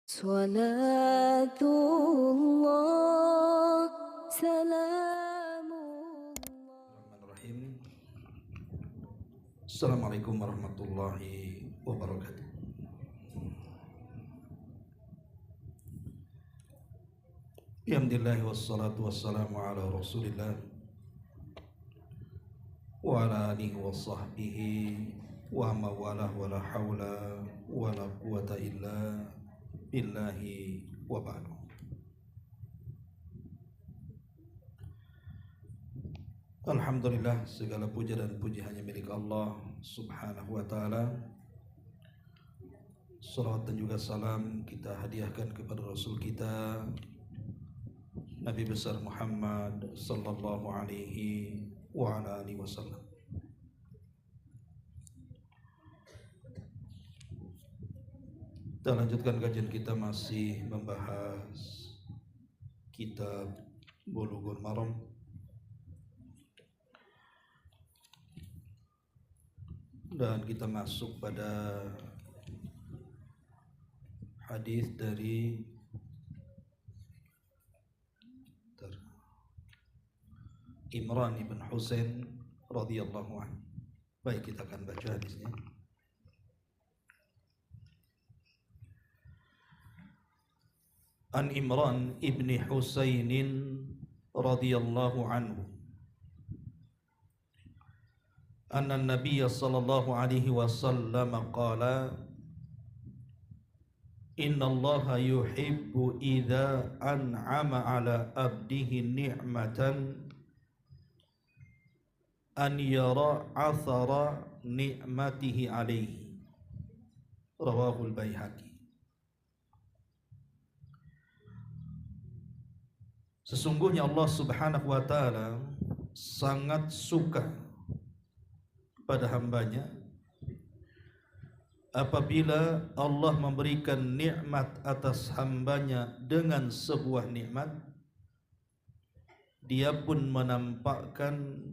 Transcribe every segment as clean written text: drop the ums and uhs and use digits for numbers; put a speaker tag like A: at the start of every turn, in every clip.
A: صلاة الله سلام
B: الرحمن الرحيم. السلام عليكم ورحمة الله وبركاته. Alhamdulillah wassalatu wassalamu ala rasulillah wa ala alihi wa sahbihi wa mawalah wa la hawla wa la quwata illa billahi wa ba'du. Alhamdulillah, segala puja dan puji hanya milik Allah subhanahu wa ta'ala. Salawat dan juga salam kita hadiahkan kepada Rasul kita Nabi besar Muhammad sallallahu alaihi wa ala alihi wasallam. Kita lanjutkan kajian kita, masih membahas kitab Bulughul Maram. Dan kita masuk pada hadis dari Imran ibn Husain radhiyallahu anhu. Baik, kita akan baca hadisnya. An Imran ibn Husain radhiyallahu anhu anna an-nabiy sallallahu alaihi wasallam qala inna allaha yuhibbu idza an'ama ala abdihi ni'matan an yara athara ni'matihi alaihi. Rawahul Baihaqi. Sesungguhnya Allah subhanahu wa ta'ala sangat suka pada hambanya apabila Allah memberikan nikmat atas hambanya dengan sebuah nikmat, dia pun menampakkan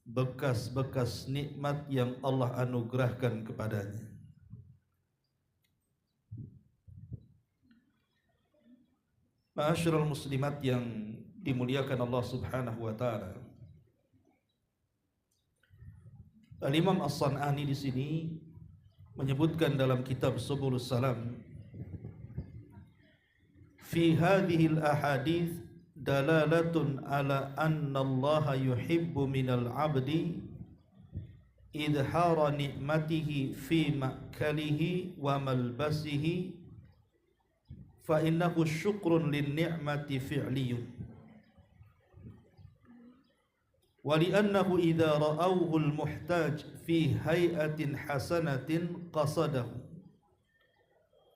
B: bekas-bekas nikmat yang Allah anugerahkan kepadanya. Ma'asyiral muslimat yang dimuliakan Allah subhanahu wa ta'ala, Al-Imam As-San'ani di sini menyebutkan dalam kitab Subulus Salam, fi hadhihi al-ahadits dalalatun ala anna Allah yuhibbu minal abdi idhara ni'matihi fi ma'kalihi wa malbasihi fa innahu syukrun lin ni'mati fi'liyun wa li'annahu idha ra'awhu al-muhtaj fi hay'atin hasanatin qasadahu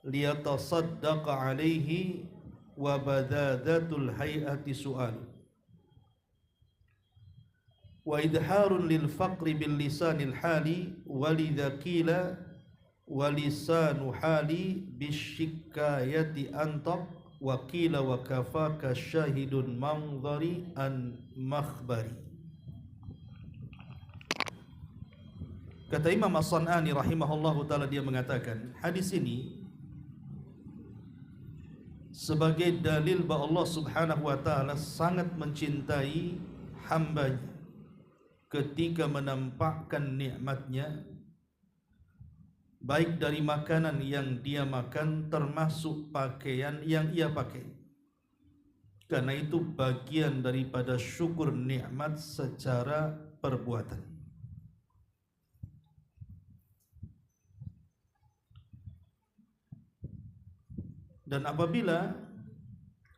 B: liyatasaddaqa alayhi wa badadatul hay'ati su'al wa idharun lil faqri bil lisanil hali walidha qila wa lisanu hali bisyikayati antab wa qila wa kafaka syahidun manzari an makhbari. Kata Imam As-San'ani rahimahullahu ta'ala, dia mengatakan hadis ini sebagai dalil bahwa Allah subhanahu wa ta'ala sangat mencintai hambanya ketika menampakkan nikmatnya, baik dari makanan yang dia makan termasuk pakaian yang ia pakai, karena itu bagian daripada syukur nikmat secara perbuatan. Dan apabila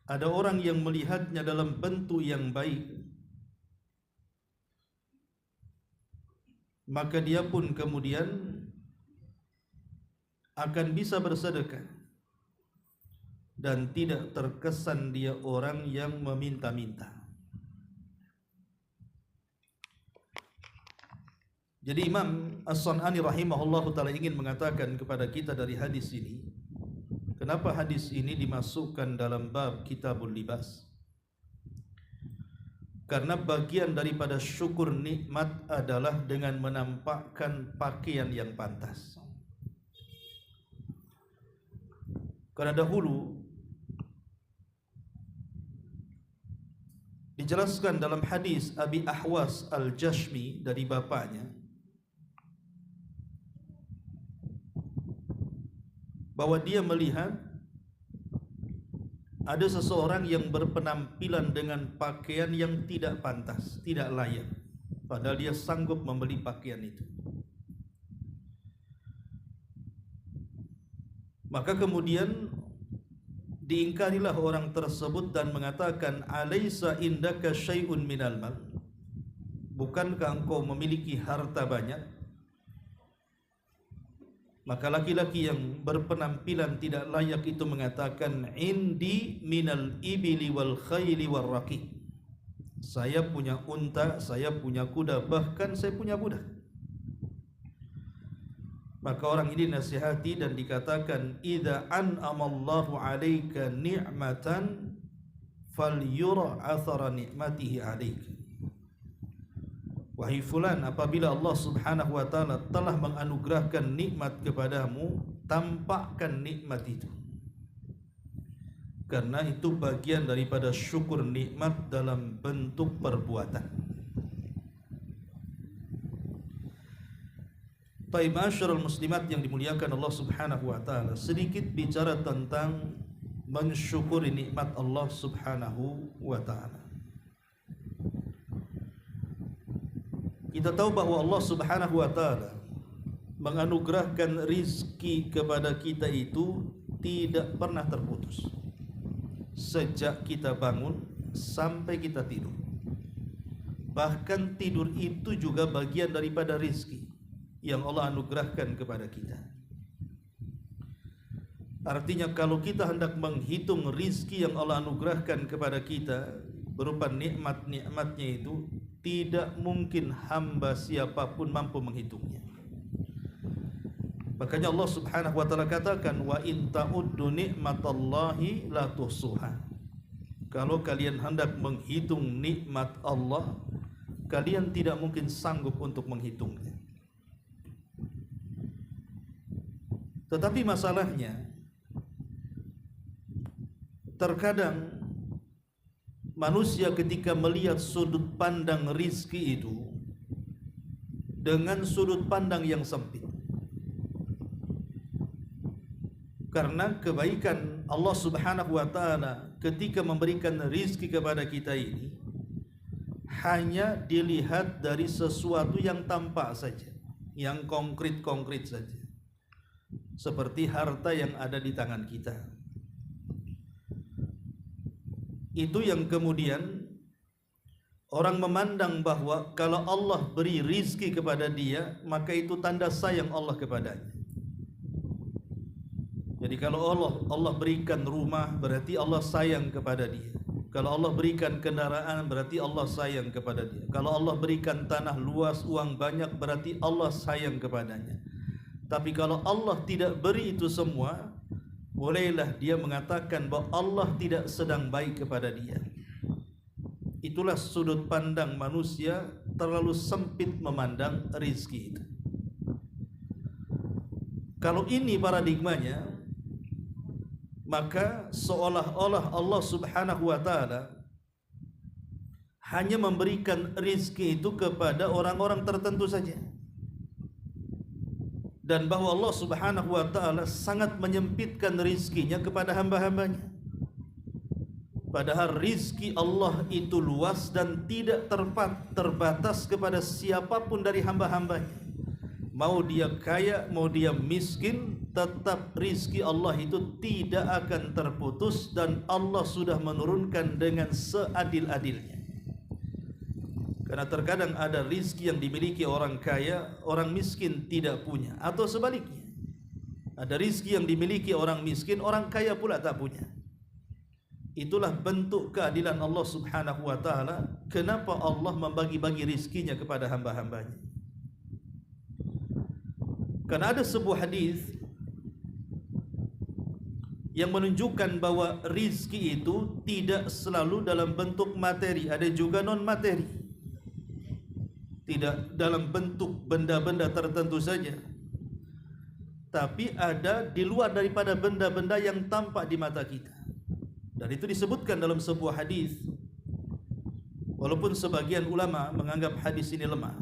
B: ada orang yang melihatnya dalam bentuk yang baik, maka dia pun kemudian akan bisa bersedekah dan tidak terkesan dia orang yang meminta-minta. Jadi Imam As-San'ani rahimahullahu ta'ala ingin mengatakan kepada kita dari hadis ini, kenapa hadis ini dimasukkan dalam bab Kitabul Libas? Karena bagian daripada syukur nikmat adalah dengan menampakkan pakaian yang pantas. Karena dahulu dijelaskan dalam hadis Abi Ahwas Al-Jashmi dari bapaknya bahwa dia melihat ada seseorang yang berpenampilan dengan pakaian yang tidak pantas, tidak layak, padahal dia sanggup membeli pakaian itu. Maka kemudian diingkarilah orang tersebut dan mengatakan, "Alaisa indaka syai'un minal mal?" Bukankah engkau memiliki harta banyak? Maka laki-laki yang berpenampilan tidak layak itu mengatakan, "Indi minal ibili wal khayli wal raqi." Saya punya unta, saya punya kuda, bahkan saya punya budak. Maka orang ini nasihati dan dikatakan, "Idza an'amallahu 'alaika ni'matan falyura athara ni'matihi 'alaika." Wahai fulan, apabila Allah Subhanahu wa taala telah menganugerahkan nikmat kepadamu, tampakkan nikmat itu. Karena itu bagian daripada syukur nikmat dalam bentuk perbuatan. Taib masyarul muslimat yang dimuliakan Allah Subhanahu wa taala, sedikit bicara tentang mensyukuri nikmat Allah Subhanahu wa taala. Kita tahu bahwa Allah Subhanahu wa taala menganugerahkan rizki kepada kita itu tidak pernah terputus. Sejak kita bangun sampai kita tidur. Bahkan tidur itu juga bagian daripada rizki yang Allah anugerahkan kepada kita. Artinya kalau kita hendak menghitung rizki yang Allah anugerahkan kepada kita berupa nikmat-nikmatnya itu, tidak mungkin hamba siapapun mampu menghitungnya. Makanya Allah Subhanahu wa taala katakan, "Wa in ta'uddu nikmatallahi la tuhsuha." Kalau kalian hendak menghitung nikmat Allah, kalian tidak mungkin sanggup untuk menghitungnya. Tetapi masalahnya, terkadang manusia ketika melihat sudut pandang rizki itu dengan sudut pandang yang sempit. Karena kebaikan Allah Subhanahu wa taala ketika memberikan rizki kepada kita ini hanya dilihat dari sesuatu yang tampak saja, yang konkret-konkret saja. Seperti harta yang ada di tangan kita. Itu yang kemudian orang memandang bahwa kalau Allah beri rizki kepada dia, maka itu tanda sayang Allah kepadanya. Jadi kalau Allah berikan rumah, berarti Allah sayang kepada dia. Kalau Allah berikan kendaraan, berarti Allah sayang kepada dia. Kalau Allah berikan tanah luas, uang banyak, berarti Allah sayang kepadanya. Tapi kalau Allah tidak beri itu semua, bolehlah dia mengatakan bahwa Allah tidak sedang baik kepada dia. Itulah sudut pandang manusia terlalu sempit memandang rizki itu. Kalau ini paradigmanya, maka seolah-olah Allah Subhanahu wa taala hanya memberikan rizki itu kepada orang-orang tertentu saja. Dan bahwa Allah Subhanahu wa taala sangat menyempitkan rizkinya kepada hamba-hambanya. Padahal rizki Allah itu luas dan tidak terbatas kepada siapapun dari hamba-hambanya. Mau dia kaya, mau dia miskin, tetap rizki Allah itu tidak akan terputus dan Allah sudah menurunkan dengan seadil-adilnya. Karena terkadang ada rizki yang dimiliki orang kaya, orang miskin tidak punya, atau sebaliknya. Ada rizki yang dimiliki orang miskin, orang kaya pula tak punya. Itulah bentuk keadilan Allah Subhanahu wa taala. Kenapa Allah membagi-bagi rizkinya kepada hamba-hambanya? Karena ada sebuah hadis yang menunjukkan bahwa rizki itu tidak selalu dalam bentuk materi, ada juga non materi. Tidak dalam bentuk benda-benda tertentu saja. tapi ada di luar daripada benda-benda yang tampak di mata kita. Dan itu disebutkan dalam sebuah hadis. Walaupun sebagian ulama menganggap hadis ini lemah,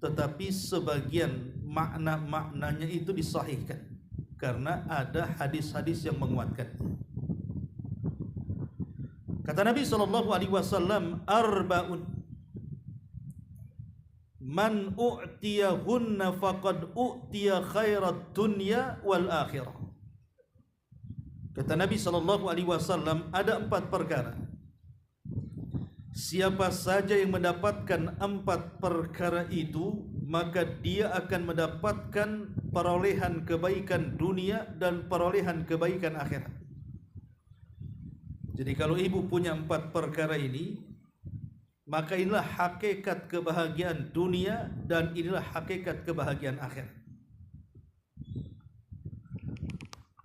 B: tetapi sebagian makna-maknanya itu disahihkan karena ada hadis-hadis yang menguatkannya. Kata Nabi SAW, arba'un man u'tiyahunna faqad u'tiya khairat dunya wal akhirah. Kata Nabi SAW, ada 4 perkara. Siapa saja yang mendapatkan 4 perkara itu, maka dia akan mendapatkan perolehan kebaikan dunia dan perolehan kebaikan akhirat. Jadi kalau ibu punya 4 perkara ini, maka inilah hakikat kebahagiaan dunia dan inilah hakikat kebahagiaan akhirat.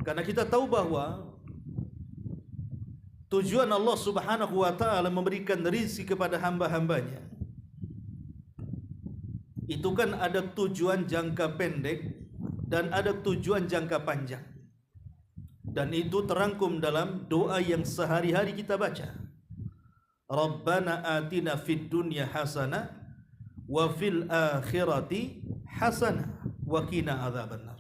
B: Karena kita tahu bahwa tujuan Allah Subhanahu wa ta'ala memberikan rizki kepada hamba-hambanya, itu kan ada tujuan jangka pendek dan ada tujuan jangka panjang. Dan itu terangkum dalam doa yang sehari-hari kita baca. Rabbana atina fid dunya hasanah wa fil akhirati hasanah wa qina adzabannar.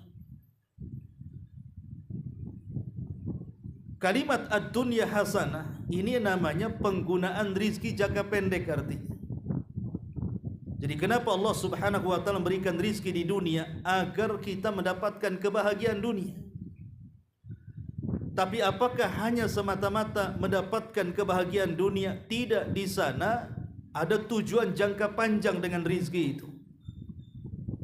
B: Kalimat ad-dunya hasanah ini namanya penggunaan rizki jangka pendek artinya. Jadi kenapa Allah Subhanahu wa ta'ala memberikan rizki di dunia? Agar kita mendapatkan kebahagiaan dunia. Tapi apakah hanya semata-mata mendapatkan kebahagiaan dunia? Tidak, di sana ada tujuan jangka panjang dengan rizki itu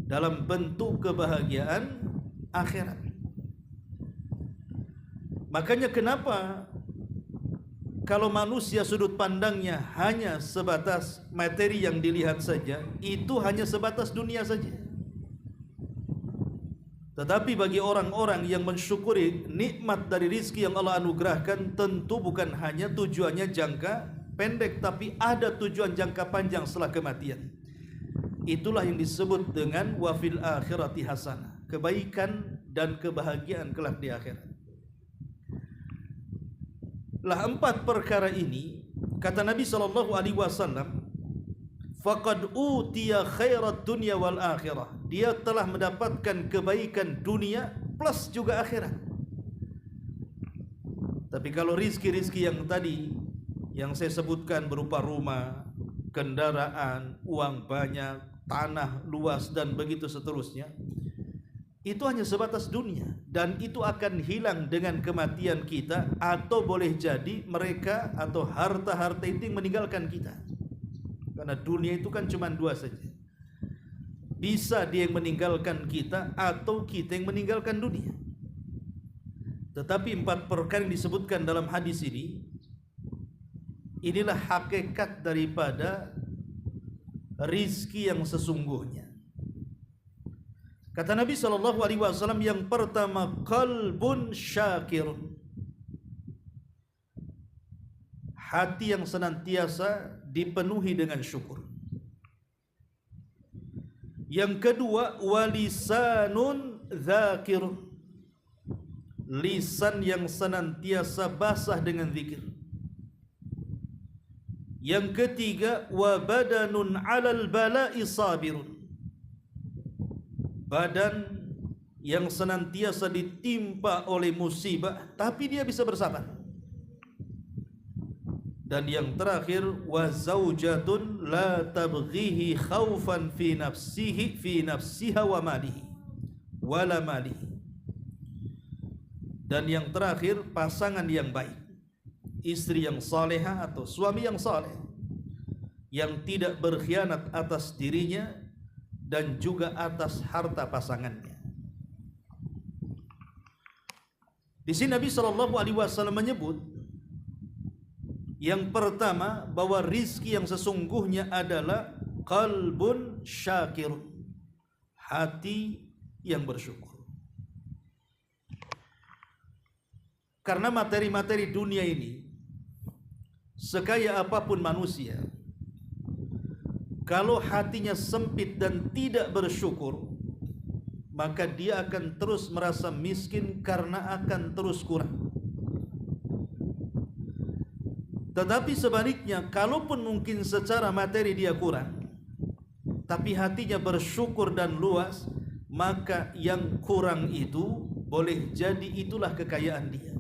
B: dalam bentuk kebahagiaan akhirat. Makanya kenapa kalau manusia sudut pandangnya hanya sebatas materi yang dilihat saja, itu hanya sebatas dunia saja. Tetapi bagi orang-orang yang mensyukuri nikmat dari rizki yang Allah anugerahkan, tentu bukan hanya tujuannya jangka pendek, tapi ada tujuan jangka panjang setelah kematian. Itulah yang disebut dengan wafil akhirati hasanah, kebaikan dan kebahagiaan kelak di akhirat. Lah 4 perkara ini, kata Nabi SAW, faqad utiya khairat dunya wal akhirah. Dia telah mendapatkan kebaikan dunia plus juga akhirat. Tapi kalau rizki-rizki yang tadi yang saya sebutkan berupa rumah, kendaraan, uang banyak, tanah luas dan begitu seterusnya, itu hanya sebatas dunia dan itu akan hilang dengan kematian kita, atau boleh jadi mereka atau harta-harta itu yang meninggalkan kita. Karena dunia itu kan cuma 2 saja. Bisa dia yang meninggalkan kita atau kita yang meninggalkan dunia. Tetapi 4 perkara yang disebutkan dalam hadis ini, inilah hakikat daripada rizki yang sesungguhnya. Kata Nabi SAW, yang pertama, qalbun syakirun, hati yang senantiasa dipenuhi dengan syukur. Yang kedua, walisanun dzakirun, lisan yang senantiasa basah dengan zikir. Yang ketiga, wa badanun 'alal bala'i sabirun, badan yang senantiasa ditimpa oleh musibah tapi dia bisa bersabar. Dan yang terakhir, wa zaujatun la tabghihi khaufan fi nafsiha wa malihi wala malihi. Dan yang terakhir, pasangan yang baik, istri yang salehah atau suami yang saleh, yang tidak berkhianat atas dirinya dan juga atas harta pasangannya. Di sini Nabi SAW menyebut yang pertama bahwa rizki yang sesungguhnya adalah qalbun syakir, hati yang bersyukur. Karena materi-materi dunia ini, sekaya apapun manusia, kalau hatinya sempit dan tidak bersyukur, maka dia akan terus merasa miskin karena akan terus kurang. Tetapi sebaliknya, kalaupun mungkin secara materi dia kurang, tapi hatinya bersyukur dan luas, maka yang kurang itu boleh jadi itulah kekayaan dia.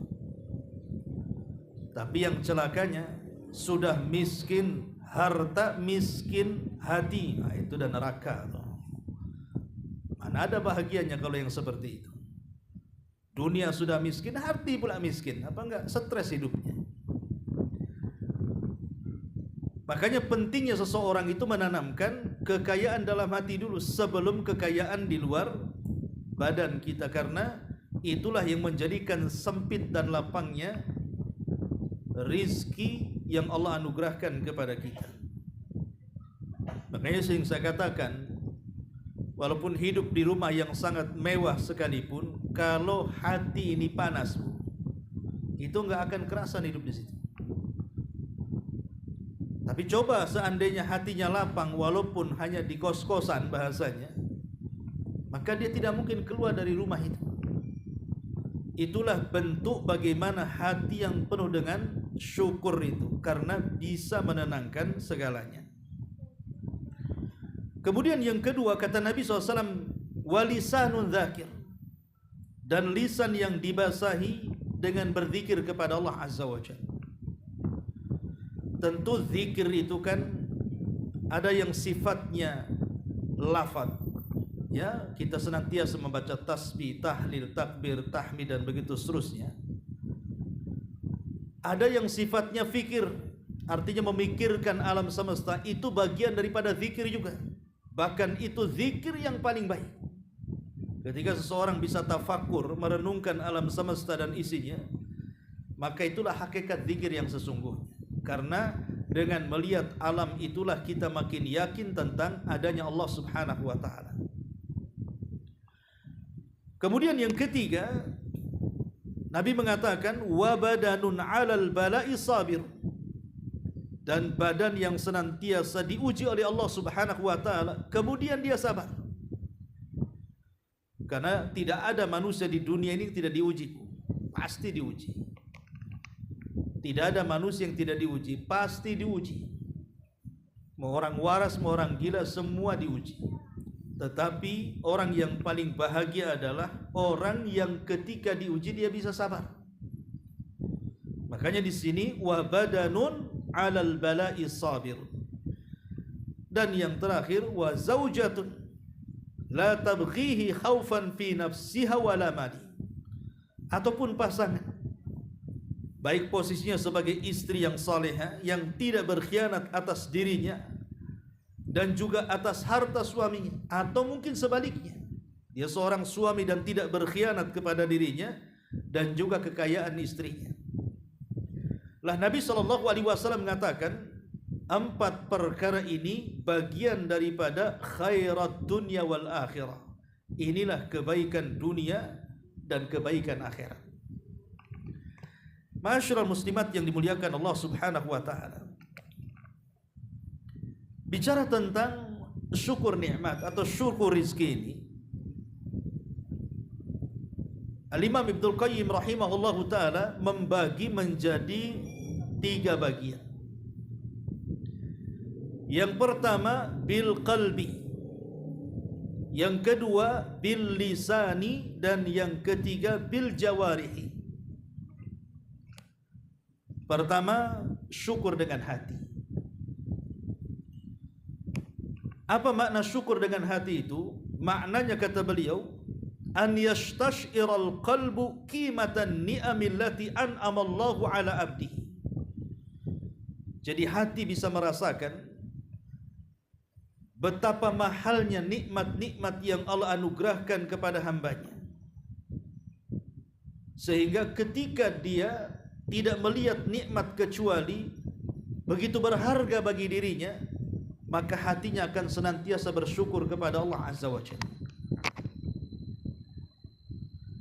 B: Tapi yang celakanya, sudah miskin harta, miskin hati, nah, itu dan neraka. Mana ada bahagianya kalau yang seperti itu. Dunia sudah miskin, hati pula miskin. Apa enggak stres hidupnya? Makanya pentingnya seseorang itu menanamkan kekayaan dalam hati dulu sebelum kekayaan di luar badan kita, karena itulah yang menjadikan sempit dan lapangnya rizki yang Allah anugerahkan kepada kita. Makanya sering saya katakan, walaupun hidup di rumah yang sangat mewah sekalipun, kalau hati ini panas, itu nggak akan kerasan hidup di situ. Tapi coba seandainya hatinya lapang, walaupun hanya di kos-kosan bahasanya, maka dia tidak mungkin keluar dari rumah itu. Itulah bentuk bagaimana hati yang penuh dengan syukur itu, karena bisa menenangkan segalanya. Kemudian yang kedua, kata Nabi SAW, walisanun dzakir, dan lisan yang dibasahi dengan berzikir kepada Allah Azza wa Jalla. Tentu zikir itu kan ada yang sifatnya lafaz, ya, kita senantiasa membaca tasbih, tahlil, takbir, tahmid dan begitu seterusnya. Ada yang sifatnya fikir, artinya memikirkan alam semesta, itu bagian daripada zikir juga. Bahkan itu zikir yang paling baik. Ketika seseorang bisa tafakur, merenungkan alam semesta dan isinya, maka itulah hakikat zikir yang sesungguhnya. Karena dengan melihat alam itulah kita makin yakin tentang adanya Allah Subhanahu wa ta'ala. Kemudian yang ketiga, Nabi mengatakan wa badanun 'alal bala'i sabir, dan badan yang senantiasa diuji oleh Allah Subhanahu wa ta'ala, kemudian dia sabar. Karena tidak ada manusia di dunia ini tidak diuji, pasti diuji. Tidak ada manusia yang tidak diuji, pasti diuji. Mau orang waras, mau orang gila, semua diuji. Tetapi orang yang paling bahagia adalah orang yang ketika diuji dia bisa sabar. Makanya di sini wa badanun 'alal bala'i sabir. Dan yang terakhir wa zaujatun la tabghihi khaufan fi nafsiha wala mali. Ataupun pasangan, baik posisinya sebagai istri yang salehah, yang tidak berkhianat atas dirinya dan juga atas harta suaminya, atau mungkin sebaliknya, dia seorang suami dan tidak berkhianat kepada dirinya dan juga kekayaan istrinya. Lah Nabi SAW mengatakan 4 perkara ini bagian daripada khairat dunya wal akhirah. Inilah kebaikan dunia dan kebaikan akhirat. Ma'asyiral muslimat yang dimuliakan Allah Subhanahu wa ta'ala. Bicara tentang syukur nikmat atau syukur rizki ini, Al-Imam Ibnul Qayyim rahimahullahu ta'ala membagi menjadi 3 bagian. Yang pertama bil qalbi, yang kedua bil lisani, dan yang ketiga bil jawarihi. Pertama, syukur dengan hati. Apa makna syukur dengan hati itu? Maknanya kata beliau, an yastashiral qalbu qimatan ni'amillati an'amallahu ala abdihi. Jadi hati bisa merasakan betapa mahalnya nikmat-nikmat yang Allah anugerahkan kepada hambanya. Sehingga ketika dia tidak melihat nikmat kecuali begitu berharga bagi dirinya, maka hatinya akan senantiasa bersyukur kepada Allah Azza wa Jalla.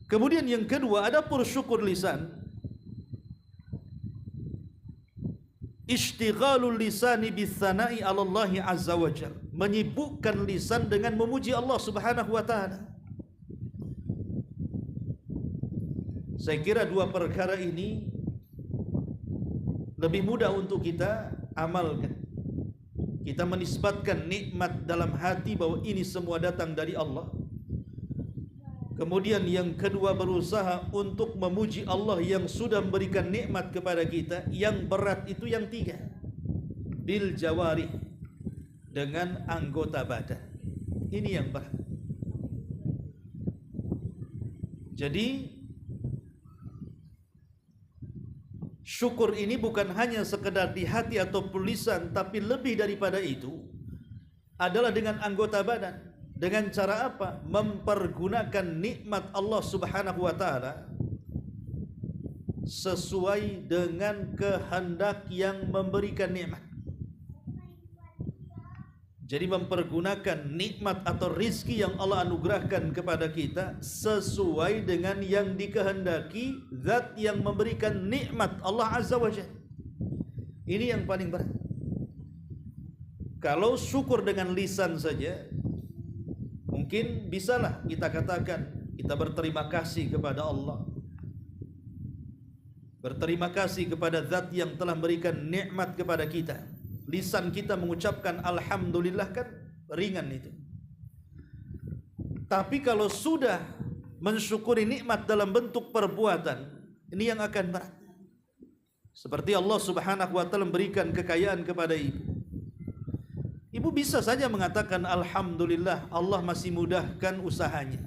B: Kemudian yang kedua, ada pun syukur lisan, ishtighalul lisani bisana'i 'ala Allah Azza wa Jalla, menyibukkan lisan dengan memuji Allah Subhanahu wa ta'ala. Saya kira dua perkara ini lebih mudah untuk kita amalkan. Kita menisbatkan nikmat dalam hati bahwa ini semua datang dari Allah. Kemudian yang kedua, berusaha untuk memuji Allah yang sudah memberikan nikmat kepada kita. Yang berat itu yang tiga, bil jawari, dengan anggota badan. Ini yang berat. Jadi syukur ini bukan hanya sekedar di hati atau lisan, tapi lebih daripada itu adalah dengan anggota badan. Dengan cara apa? Mempergunakan nikmat Allah Subhanahu wa taala sesuai dengan kehendak yang memberikan nikmat. Jadi mempergunakan nikmat atau rizki yang Allah anugerahkan kepada kita sesuai dengan yang dikehendaki zat yang memberikan nikmat, Allah Azza wa Jalla. Ini yang paling berat. Kalau syukur dengan lisan saja, mungkin bisalah kita katakan kita berterima kasih kepada Allah, berterima kasih kepada zat yang telah memberikan nikmat kepada kita. Lisan kita mengucapkan alhamdulillah, kan ringan itu. Tapi kalau sudah mensyukuri nikmat dalam bentuk perbuatan, ini yang akan berat. Seperti Allah Subhanahu wa taala memberikan kekayaan kepada ibu. Ibu bisa saja mengatakan alhamdulillah Allah masih mudahkan usahanya.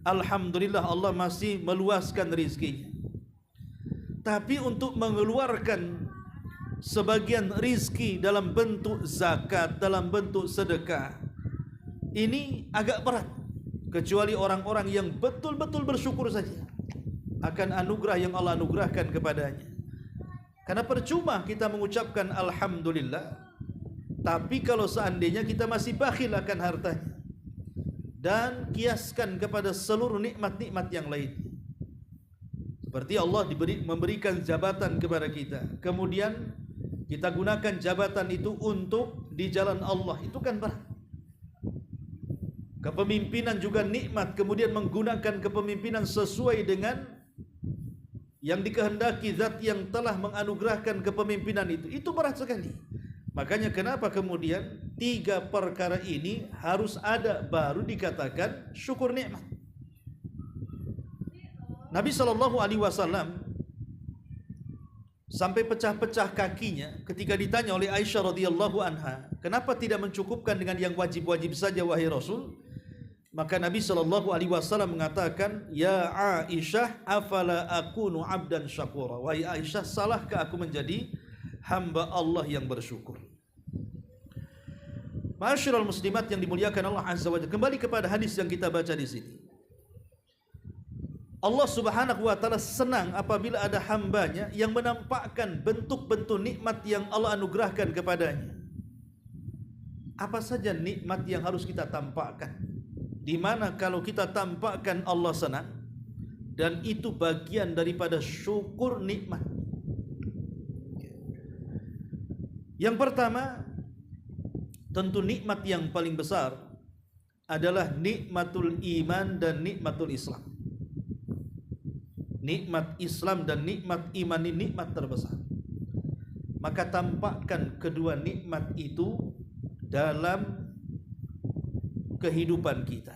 B: Alhamdulillah Allah masih meluaskan rizkinya. Tapi untuk mengeluarkan sebagian rizki dalam bentuk zakat, dalam bentuk sedekah, ini agak berat. Kecuali orang-orang yang betul-betul bersyukur saja akan anugerah yang Allah anugerahkan kepadanya. Karena percuma kita mengucapkan alhamdulillah, tapi kalau seandainya kita masih bakhil akan hartanya dan kiaskan kepada seluruh nikmat-nikmat yang lain. Seperti Allah memberikan jabatan kepada kita, kemudian kita gunakan jabatan itu untuk di jalan Allah, itu kan berat. Kepemimpinan juga nikmat, kemudian menggunakan kepemimpinan sesuai dengan yang dikehendaki zat yang telah menganugerahkan kepemimpinan itu berat sekali. Makanya kenapa kemudian tiga perkara ini harus ada baru dikatakan syukur nikmat. Nabi SAW sampai pecah-pecah kakinya ketika ditanya oleh Aisyah radhiyallahu anha, kenapa tidak mencukupkan dengan yang wajib-wajib saja wahai Rasul? Maka Nabi SAW mengatakan, ya Aisyah, afala akunu abdan syakura. Wahai Aisyah, salahkah aku menjadi hamba Allah yang bersyukur? Ma'asyiral muslimat yang dimuliakan Allah Azza wa Jalla, kembali kepada hadis yang kita baca di sini. Allah Subhanahu wa taala senang apabila ada hambanya yang menampakkan bentuk-bentuk nikmat yang Allah anugerahkan kepadanya. Apa saja nikmat yang harus kita tampakkan? Di mana kalau kita tampakkan Allah senang, dan itu bagian daripada syukur nikmat. Yang pertama, tentu nikmat yang paling besar adalah nikmatul iman dan nikmatul Islam. Nikmat Islam dan nikmat iman ini nikmat terbesar. Maka tampakkan kedua nikmat itu dalam kehidupan kita,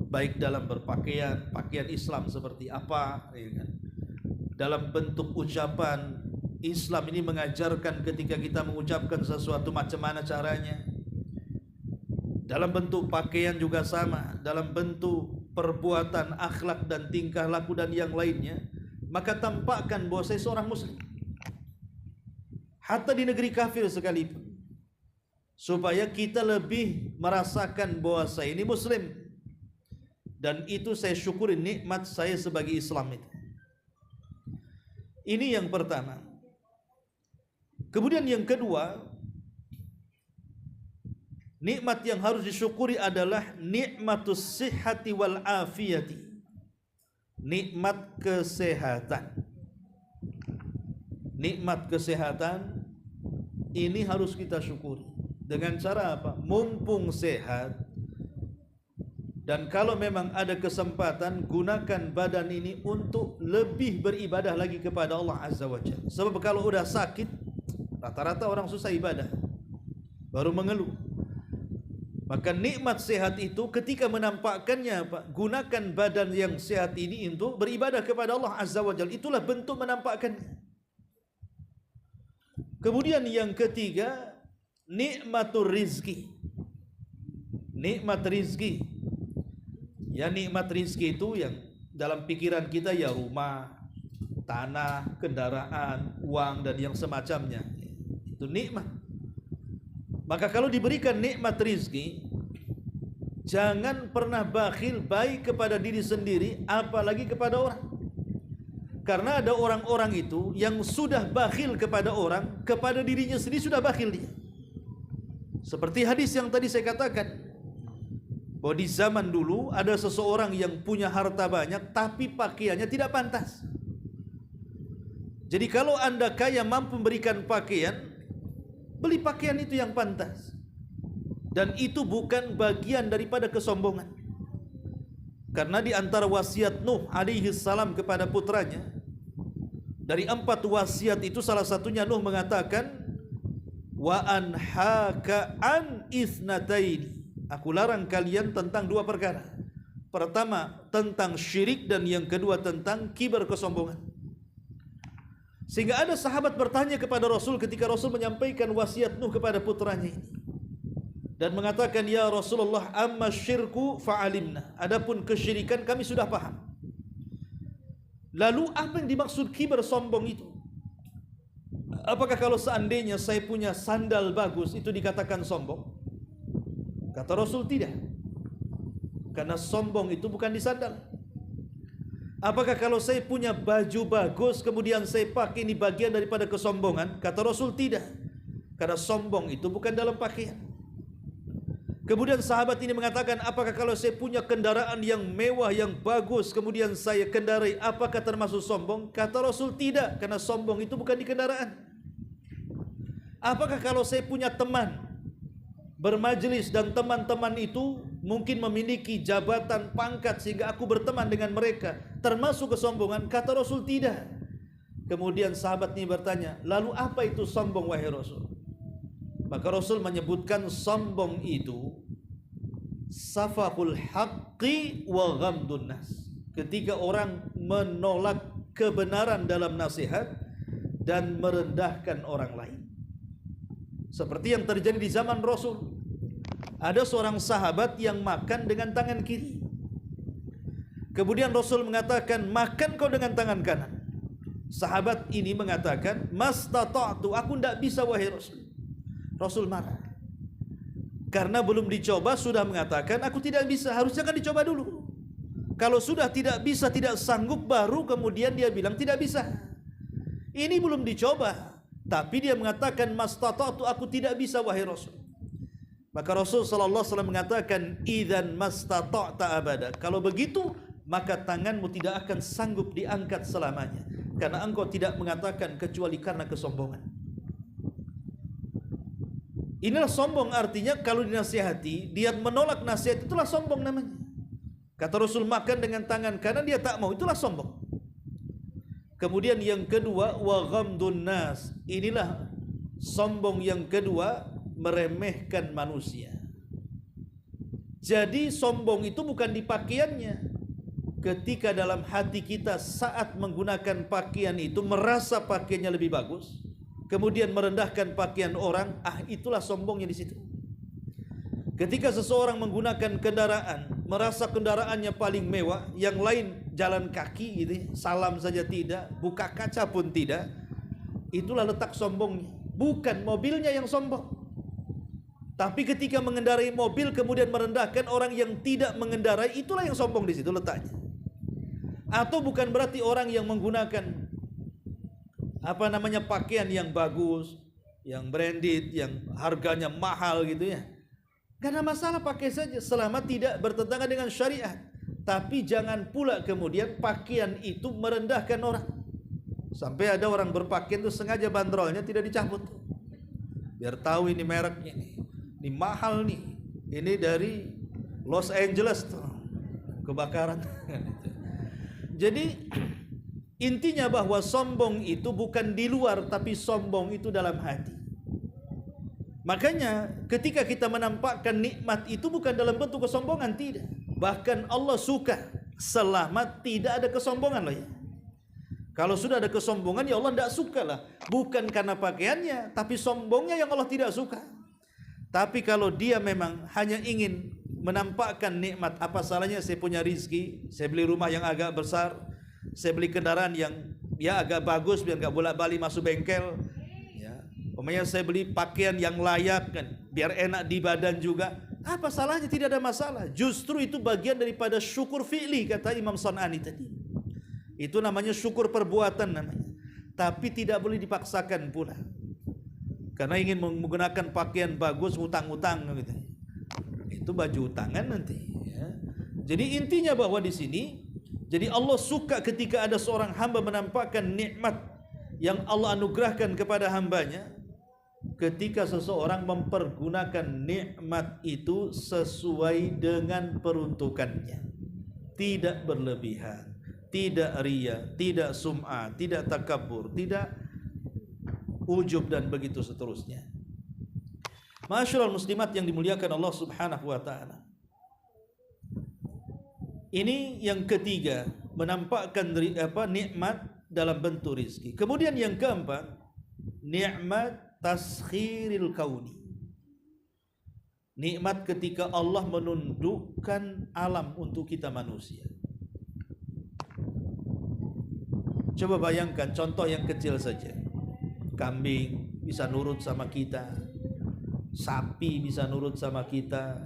B: baik dalam berpakaian, pakaian Islam seperti apa, ya kan? Dalam bentuk ucapan, Islam ini mengajarkan ketika kita mengucapkan sesuatu macam mana caranya. Dalam bentuk pakaian juga sama, dalam bentuk perbuatan, akhlak dan tingkah laku dan yang lainnya. Maka tampakkan bahwa saya seorang muslim, hatta di negeri kafir sekalipun, supaya kita lebih merasakan bahwa saya ini muslim, dan itu saya syukuri nikmat saya sebagai Islam itu. Ini yang pertama. Kemudian yang kedua, nikmat yang harus disyukuri adalah nikmatus sihhati wal afiyati. Nikmat kesehatan. Nikmat kesehatan ini harus kita syukuri. Dengan cara apa? Mumpung sehat, Dan kalau memang ada kesempatan, gunakan badan ini untuk lebih beribadah lagi kepada Allah Azza wa Jalla. Sebab kalau udah sakit, rata-rata orang susah ibadah, baru mengeluh. Maka nikmat sehat itu ketika menampakkannya, Pak, gunakan badan yang sehat ini untuk beribadah kepada Allah Azza wa Jalla. Itulah bentuk menampakkannya. Kemudian yang ketiga, nikmatur rizki. Nikmat rizki. Ya, nikmat rizki itu yang dalam pikiran kita ya rumah, tanah, kendaraan, uang dan yang semacamnya. Itu nikmat. Maka kalau diberikan nikmat rizki, jangan pernah bakhil baik kepada diri sendiri apalagi kepada orang. Karena ada orang-orang itu yang sudah bakhil kepada orang, kepada dirinya sendiri sudah bakhil dia. Seperti hadis yang tadi saya katakan, bahwa di zaman dulu ada seseorang yang punya harta banyak tapi pakaiannya tidak pantas. Jadi kalau Anda kaya mampu memberikan pakaian, beli pakaian itu yang pantas. Dan itu bukan bagian daripada kesombongan. Karena di antara wasiat Nuh alaihi salam kepada putranya, dari 4 wasiat itu salah satunya Nuh mengatakan, wa anhaka an isnataini. Aku larang kalian tentang 2 perkara. Pertama tentang syirik dan yang kedua tentang kibar, kesombongan. Sehingga ada sahabat bertanya kepada Rasul ketika Rasul menyampaikan wasiat Nuh kepada putranya ini. Dan mengatakan, ya Rasulullah, amma syirku fa'alimna. Adapun kesyirikan kami sudah paham. Lalu apa yang dimaksud kibar, sombong itu? Apakah kalau seandainya saya punya sandal bagus itu dikatakan sombong? Kata Rasul, tidak. Karena sombong itu bukan di sandal. Apakah kalau saya punya baju bagus kemudian saya pakai, ini bagian daripada kesombongan? Kata Rasul, tidak. Karena sombong itu bukan dalam pakaian. Kemudian sahabat ini mengatakan, apakah kalau saya punya kendaraan yang mewah, yang bagus, kemudian saya kendarai, apakah termasuk sombong? Kata Rasul, tidak. Karena sombong itu bukan di kendaraan. Apakah kalau saya punya teman bermajelis dan teman-teman itu mungkin memiliki jabatan, pangkat sehingga aku berteman dengan mereka, termasuk kesombongan? Kata Rasul, tidak. Kemudian sahabat ini bertanya, lalu apa itu sombong wahai Rasul? Maka Rasul menyebutkan sombong itu safahul haqqi wa ghamdun nas. Ketika orang menolak kebenaran dalam nasihat dan merendahkan orang lain. Seperti yang terjadi di zaman Rasul. Ada seorang sahabat yang makan dengan tangan kiri. Kemudian Rasul mengatakan, makan kau dengan tangan kanan. Sahabat ini mengatakan, mastata'tu, aku tidak bisa wahai Rasul. Rasul marah. Karena belum dicoba sudah mengatakan, aku tidak bisa. Harusnya kan dicoba dulu. Kalau sudah tidak bisa, tidak sanggup, baru kemudian dia bilang tidak bisa. Ini belum dicoba. Tapi dia mengatakan, mastata'tu, aku tidak bisa wahai Rasul. Maka Rasul sallallahu alaihi wasallam mengatakan, idzan mastata'ta abada. Kalau begitu, maka tanganmu tidak akan sanggup diangkat selamanya. Karena engkau tidak mengatakan kecuali karena kesombongan. Inilah sombong, artinya kalau dinasihati, dia menolak nasihat, itulah sombong namanya. Kata Rasul, makan dengan tangan kanan, dia tak mau, itulah sombong. Kemudian yang kedua, wa ghamdun nas. Inilah sombong yang kedua, meremehkan manusia. Jadi sombong itu bukan di pakaiannya. Ketika dalam hati kita saat menggunakan pakaian itu merasa pakaiannya lebih bagus, kemudian merendahkan pakaian orang, itulah sombongnya di situ. Ketika seseorang menggunakan kendaraan, merasa kendaraannya paling mewah, yang lain jalan kaki gitu, salam saja tidak, buka kaca pun tidak, itulah letak sombongnya. Bukan mobilnya yang sombong. Tapi ketika mengendarai mobil kemudian merendahkan orang yang tidak mengendarai, itulah yang sombong di situ letaknya. Atau bukan berarti orang yang menggunakan pakaian yang bagus, yang branded, yang harganya mahal gitu ya. Gak ada masalah, pakai saja selama tidak bertentangan dengan syariat. Tapi jangan pula kemudian pakaian itu merendahkan orang. Sampai ada orang berpakaian itu sengaja bandrolnya tidak dicabut. Biar tahu ini mereknya nih. Ini mahal nih. Ini dari Los Angeles tuh. kebakaran. Jadi intinya bahwa sombong itu bukan di luar, tapi sombong itu dalam hati. Makanya ketika kita menampakkan nikmat itu bukan dalam bentuk kesombongan, tidak. Bahkan Allah suka selama tidak ada kesombongan loh ya. Kalau sudah ada kesombongan ya Allah tidak suka lah. Bukan karena pakaiannya, tapi sombongnya yang Allah tidak suka. Tapi kalau dia memang hanya ingin menampakkan nikmat, apa salahnya saya punya rizki, saya beli rumah yang agak besar, saya beli kendaraan yang ya agak bagus biar nggak bolak-balik masuk bengkel, ya. Umpamanya saya beli pakaian yang layak kan, biar enak di badan juga. Apa salahnya? Tidak ada masalah. Justru itu bagian daripada syukur fi'li, kata Imam San'ani tadi. Itu namanya syukur perbuatan namanya. Tapi tidak boleh dipaksakan pula. Karena ingin menggunakan pakaian bagus, hutang-hutang gitu. Itu baju utangan nanti. Ya. Jadi intinya bahwa di sini, jadi Allah suka ketika ada seorang hamba menampakkan nikmat yang Allah anugerahkan kepada hambanya. Ketika seseorang mempergunakan nikmat itu sesuai dengan peruntukannya, tidak berlebihan, tidak riya, tidak sum'ah, tidak takabur, tidak ujub dan begitu seterusnya. Ma'asyiral muslimat yang dimuliakan Allah Subhanahu wa taala. Ini yang ketiga, menampakkan nikmat dalam bentuk rizki. Kemudian yang keempat, nikmat taskhiril kauni. Nikmat ketika Allah menundukkan alam untuk kita manusia. Coba bayangkan contoh yang kecil saja. Kambing bisa nurut sama kita, sapi bisa nurut sama kita,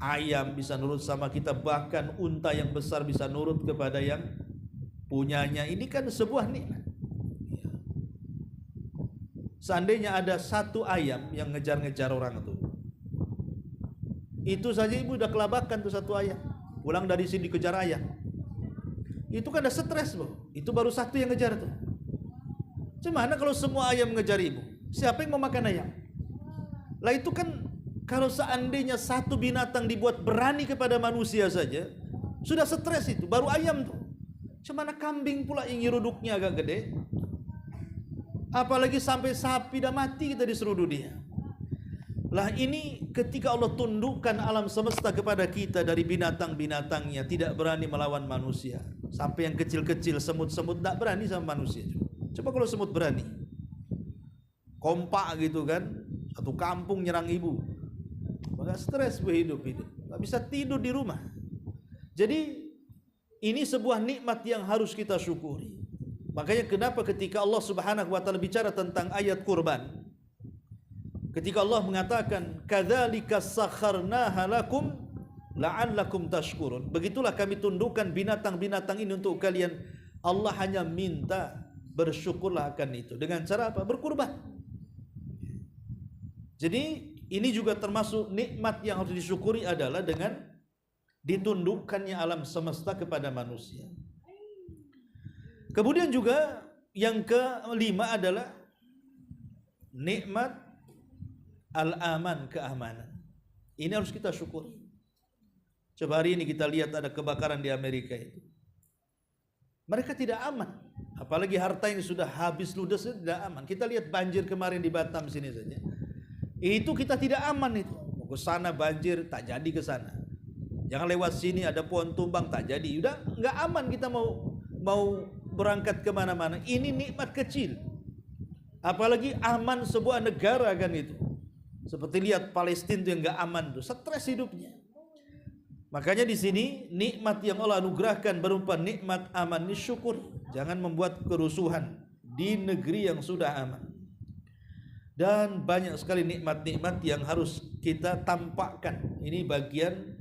B: ayam bisa nurut sama kita, bahkan unta yang besar bisa nurut kepada yang punyanya. Ini kan sebuah nikmat. Seandainya ada satu ayam yang ngejar-ngejar orang itu saja ibu udah kelabakan tuh satu ayam. Pulang dari sini dikejar ayam. Itu kan udah stres loh. Itu baru satu yang ngejar tuh. Gimana kalau semua ayam ngejar ibu? Siapa yang mau makan ayam? Lah itu kan kalau seandainya satu binatang dibuat berani kepada manusia saja, sudah stres itu, baru ayam tuh. Gimana kambing pula yang nyeruduknya agak gede? Apalagi sampai sapi dah mati kita diseruduk dia. Lah ini ketika Allah tundukkan alam semesta kepada kita dari binatang-binatangnya, tidak berani melawan manusia. Sampai yang kecil-kecil, semut-semut tak berani sama manusia. Coba kalau semut berani, kompak gitu kan, satu kampung nyerang ibu, maka stres hidup, gak bisa tidur di rumah. Jadi ini sebuah nikmat yang harus kita syukuri. Makanya kenapa ketika Allah Subhanahu wa taala bicara tentang ayat kurban, ketika Allah mengatakan kadzalika sakharnaha lakum la'allakum tashkurun, begitulah kami tundukkan binatang-binatang ini untuk kalian. Allah hanya minta bersyukurlah akan itu. Dengan cara apa? Berkurban. Jadi ini juga termasuk nikmat yang harus disyukuri, adalah dengan ditundukkannya alam semesta kepada manusia. Kemudian juga yang kelima adalah nikmat al-aman, keamanan. Ini harus kita syukuri. Coba hari ini kita lihat ada kebakaran di Amerika itu. Mereka tidak aman. Apalagi harta yang sudah habis ludes tidak aman. Kita lihat banjir kemarin di Batam sini saja. Itu kita tidak aman itu. Mau ke sana banjir, tak jadi ke sana. Jangan lewat sini ada pohon tumbang, tak jadi. Udah nggak aman kita mau berangkat kemana-mana. Ini nikmat kecil. Apalagi aman sebuah negara kan itu. Seperti lihat Palestina yang nggak aman tuh, stres hidupnya. Makanya di sini nikmat yang Allah anugerahkan berupa nikmat aman, ini syukur. Jangan membuat kerusuhan di negeri yang sudah aman. Dan banyak sekali nikmat-nikmat yang harus kita tampakkan. Ini bagian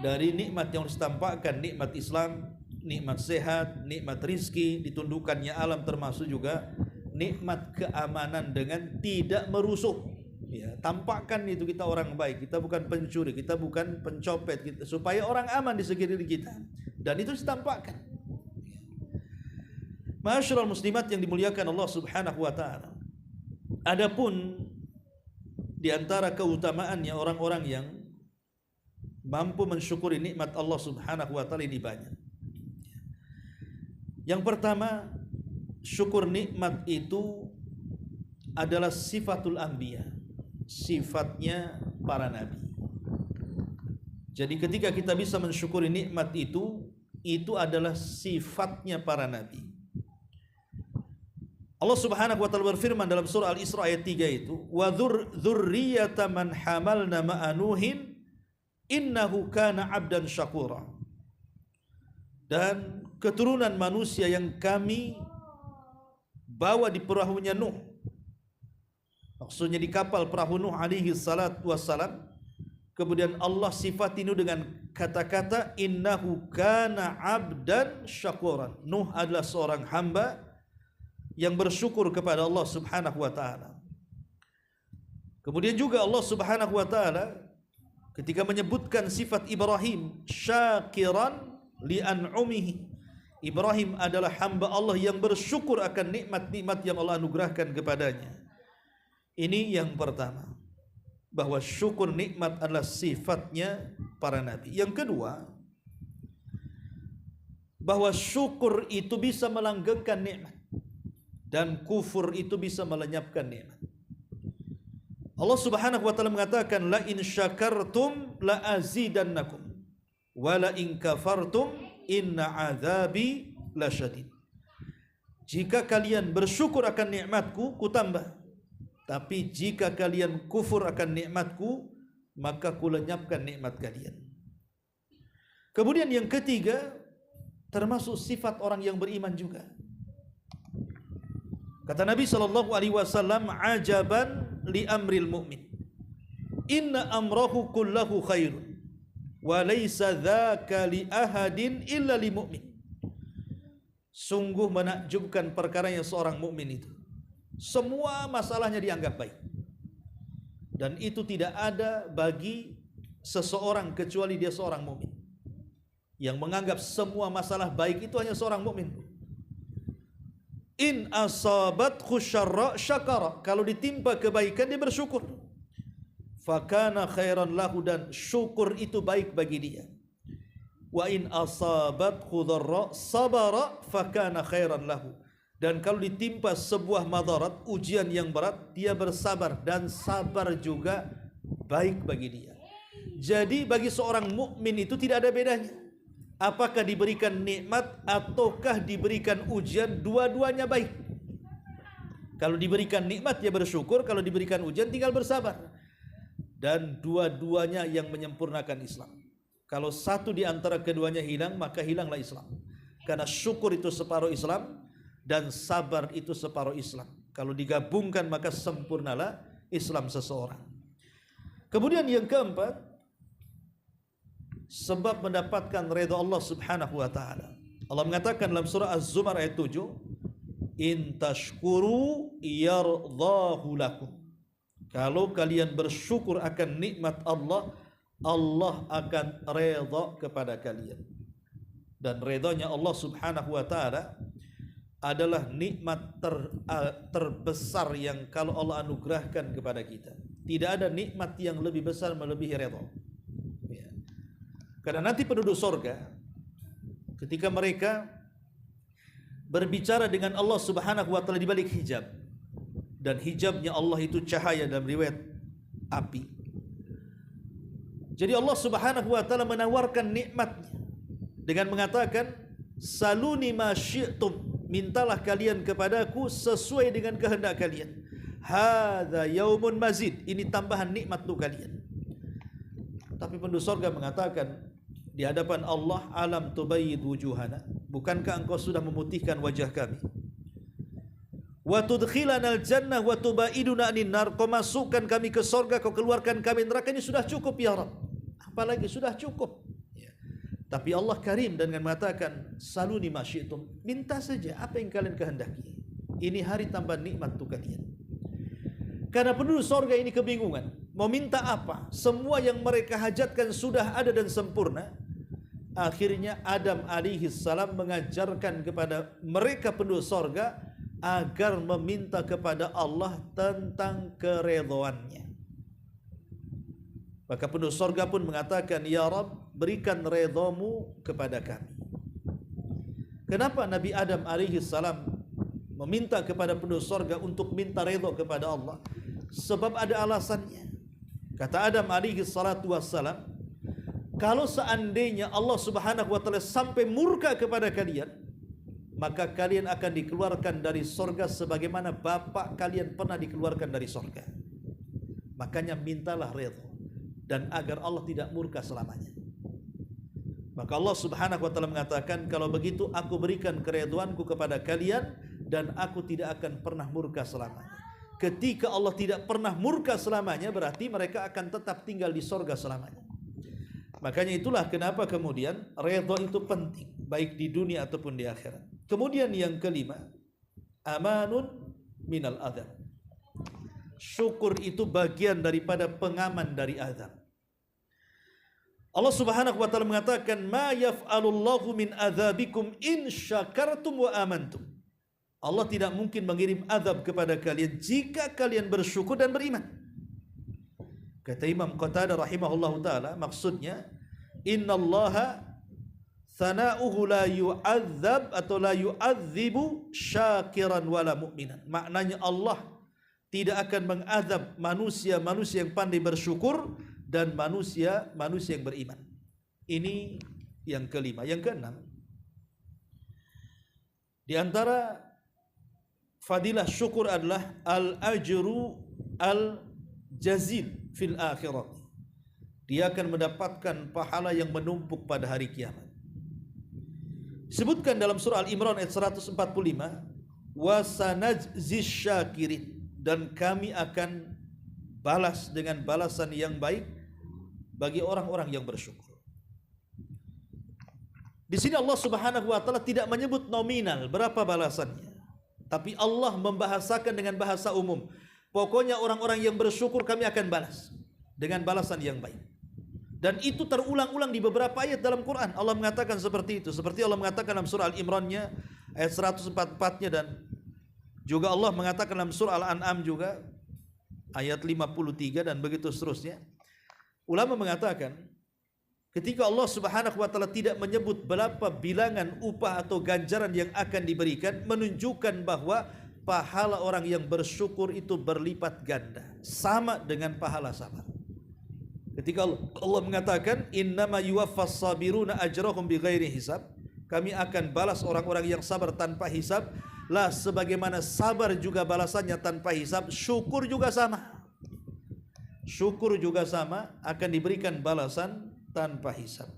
B: dari nikmat yang harus ditampakkan. Nikmat Islam, nikmat sehat, nikmat rizki, ditundukkannya alam, termasuk juga nikmat keamanan dengan tidak merusuh. Ya, tampakkan itu kita orang baik, kita bukan pencuri, kita bukan pencopet, kita, supaya orang aman di sekitar kita. Dan itu ditampakkan. Ma'asyiral muslimat yang dimuliakan Allah Subhanahu wa taala. Adapun di antara keutamaannya orang-orang yang mampu mensyukuri nikmat Allah Subhanahu wa taala ini banyak. Yang pertama, syukur nikmat itu adalah sifatul anbiya, sifatnya para nabi. Jadi ketika kita bisa mensyukuri nikmat itu adalah sifatnya para nabi. Allah Subhanahu wa taala berfirman dalam surah Al-Isra ayat 3 itu, wa dzurriyyata man hamalna ma'a Nuhin innahu kana 'abdan syakura. Dan keturunan manusia yang kami bawa di perahunya Nuh, maksudnya di kapal perahu Nuh alaihi salatu wassalam, kemudian Allah sifati Nuh dengan kata-kata innahu kana 'abdan syakuran. Nuh adalah seorang hamba yang bersyukur kepada Allah Subhanahu wa taala. Kemudian juga Allah Subhanahu wa taala ketika menyebutkan sifat Ibrahim, syakiran li an'umihi. Ibrahim adalah hamba Allah yang bersyukur akan nikmat-nikmat yang Allah anugerahkan kepadanya. Ini yang pertama, bahwa syukur nikmat adalah sifatnya para nabi. Yang kedua, bahwa syukur itu bisa melanggengkan nikmat dan kufur itu bisa melenyapkan nikmat. Allah Subhanahu wa taala mengatakan, la in syakartum la azidannakum wa la in kafartum inna azabi lasyadid. Jika kalian bersyukur akan nikmatku, ku tambah. Tapi jika kalian kufur akan nikmatku, maka ku lenyapkan nikmat kalian. Kemudian yang ketiga, termasuk sifat orang yang beriman juga. Kata Nabi SAW, ajaban li amril mu'min, inna amrahu kullahu khairun, wa laysa dhaka li ahadin illa li mu'min. Sungguh menakjubkan perkaranya seorang mukmin itu. Semua masalahnya dianggap baik. Dan itu tidak ada bagi seseorang kecuali dia seorang mukmin. Yang menganggap semua masalah baik itu hanya seorang mukmin. In asabathu syarra syakara. Kalau ditimpa kebaikan dia bersyukur. Fakana khairan lahu, dan syukur itu baik bagi dia. Wa in asabathu dharra sabara fakana khairan lahu. Dan kalau ditimpa sebuah madarat, ujian yang berat, dia bersabar, dan sabar juga baik bagi dia. Jadi bagi seorang mukmin itu tidak ada bedanya. Apakah diberikan nikmat ataukah diberikan ujian, dua-duanya baik. Kalau diberikan nikmat dia bersyukur, kalau diberikan ujian tinggal bersabar. Dan dua-duanya yang menyempurnakan Islam. Kalau satu di antara keduanya hilang, maka hilanglah Islam. Karena syukur itu separuh Islam dan sabar itu separuh Islam. Kalau digabungkan maka sempurnalah Islam seseorang. Kemudian yang keempat, sebab mendapatkan redha Allah Subhanahu wa taala. Allah mengatakan dalam surah Az-Zumar ayat 7, in tashkuru yardahu lakum. Kalau kalian bersyukur akan nikmat Allah, Allah akan redha kepada kalian. Dan redhanya Allah Subhanahu wa taala adalah nikmat terbesar yang kalau Allah anugerahkan kepada kita. Tidak ada nikmat yang lebih besar melebihi redha. Ya. Karena nanti penduduk surga ketika mereka berbicara dengan Allah Subhanahu wa taala di balik hijab, dan hijabnya Allah itu cahaya dalam riwayat api. Jadi Allah Subhanahu wa taala menawarkan nikmatnya dengan mengatakan, saluni ma syi'tum, mintalah kalian kepadaku sesuai dengan kehendak kalian. Hadza yaumun mazid, ini tambahan nikmat untuk kalian. Tapi penduduk surga mengatakan di hadapan Allah, alam tubayyid wujuhana, bukankah engkau sudah memutihkan wajah kami? Wa tudkhilanal jannah wa tubaiduna anin nar, kau masukkan kami ke surga, kau keluarkan kami neraka, ini sudah cukup ya Rabb. Apalagi sudah cukup. Ya. Tapi Allah karim dengan mengatakan, saluni ma syi'tum, minta saja apa yang kalian kehendaki. Ini hari tambah nikmat untuk kalian. Karena penduduk surga ini kebingungan, mau minta apa? Semua yang mereka hajatkan sudah ada dan sempurna. Akhirnya Adam alaihi salam mengajarkan kepada mereka penduduk surga agar meminta kepada Allah tentang keredhoannya. Maka penduduk sorga pun mengatakan, ya Rabb, berikan redhamu kepada kami. Kenapa Nabi Adam alaihi salam meminta kepada penduduk sorga untuk minta redha kepada Allah? Sebab ada alasannya. Kata Adam alaihi salatu wassalam, kalau seandainya Allah subhanahu wa ta'ala sampai murka kepada kalian, maka kalian akan dikeluarkan dari sorga sebagaimana bapak kalian pernah dikeluarkan dari sorga. Makanya mintalah redha, dan agar Allah tidak murka selamanya. Maka Allah subhanahu wa ta'ala mengatakan, kalau begitu aku berikan keridhaanku kepada kalian, dan aku tidak akan pernah murka selamanya. Ketika Allah tidak pernah murka selamanya, berarti mereka akan tetap tinggal di sorga selamanya. Makanya itulah kenapa kemudian redha itu penting, baik di dunia ataupun di akhirat. Kemudian yang kelima, amanun minal adzab. Syukur itu bagian daripada pengaman dari azab. Allah subhanahu wa ta'ala mengatakan, ma yaf'alullahu min azabikum in syakartum wa amantum. Allah tidak mungkin mengirim azab kepada kalian jika kalian bersyukur dan beriman. Kata Imam Qatadah rahimahullahu ta'ala, maksudnya, innallaha sana'uhu la yu'adzab atau la yu'adzibu syakiran wala mu'minan. Maknanya Allah tidak akan mengazab manusia-manusia yang pandai bersyukur dan manusia-manusia yang beriman. Ini yang kelima. Yang keenam, di antara fadilah syukur adalah al-ajru al-jazil fil akhirat. Dia akan mendapatkan pahala yang menumpuk pada hari kiamat. Sebutkan dalam surah Al-Imran ayat 145, wa sanajziz syakirin, dan kami akan balas dengan balasan yang baik bagi orang-orang yang bersyukur. Di sini Allah Subhanahu wa taala tidak menyebut nominal berapa balasannya, tapi Allah membahasakan dengan bahasa umum. Pokoknya orang-orang yang bersyukur kami akan balas dengan balasan yang baik. Dan itu terulang-ulang di beberapa ayat dalam Quran. Allah mengatakan seperti itu. Seperti Allah mengatakan dalam surah Al-Imran-nya ayat 144-nya, dan juga Allah mengatakan dalam surah Al-An'am juga ayat 53 dan begitu seterusnya. Ulama mengatakan, ketika Allah Subhanahu wa taala tidak menyebut berapa bilangan upah atau ganjaran yang akan diberikan, menunjukkan bahwa pahala orang yang bersyukur itu berlipat ganda, sama dengan pahala sabar. Ketika Allah mengatakan, innama yuwaffas sabiruna ajrahum bighairi hisab, kami akan balas orang-orang yang sabar tanpa hisab. Lah, sebagaimana sabar juga balasannya tanpa hisab, syukur juga sama. Syukur juga sama, akan diberikan balasan tanpa hisab.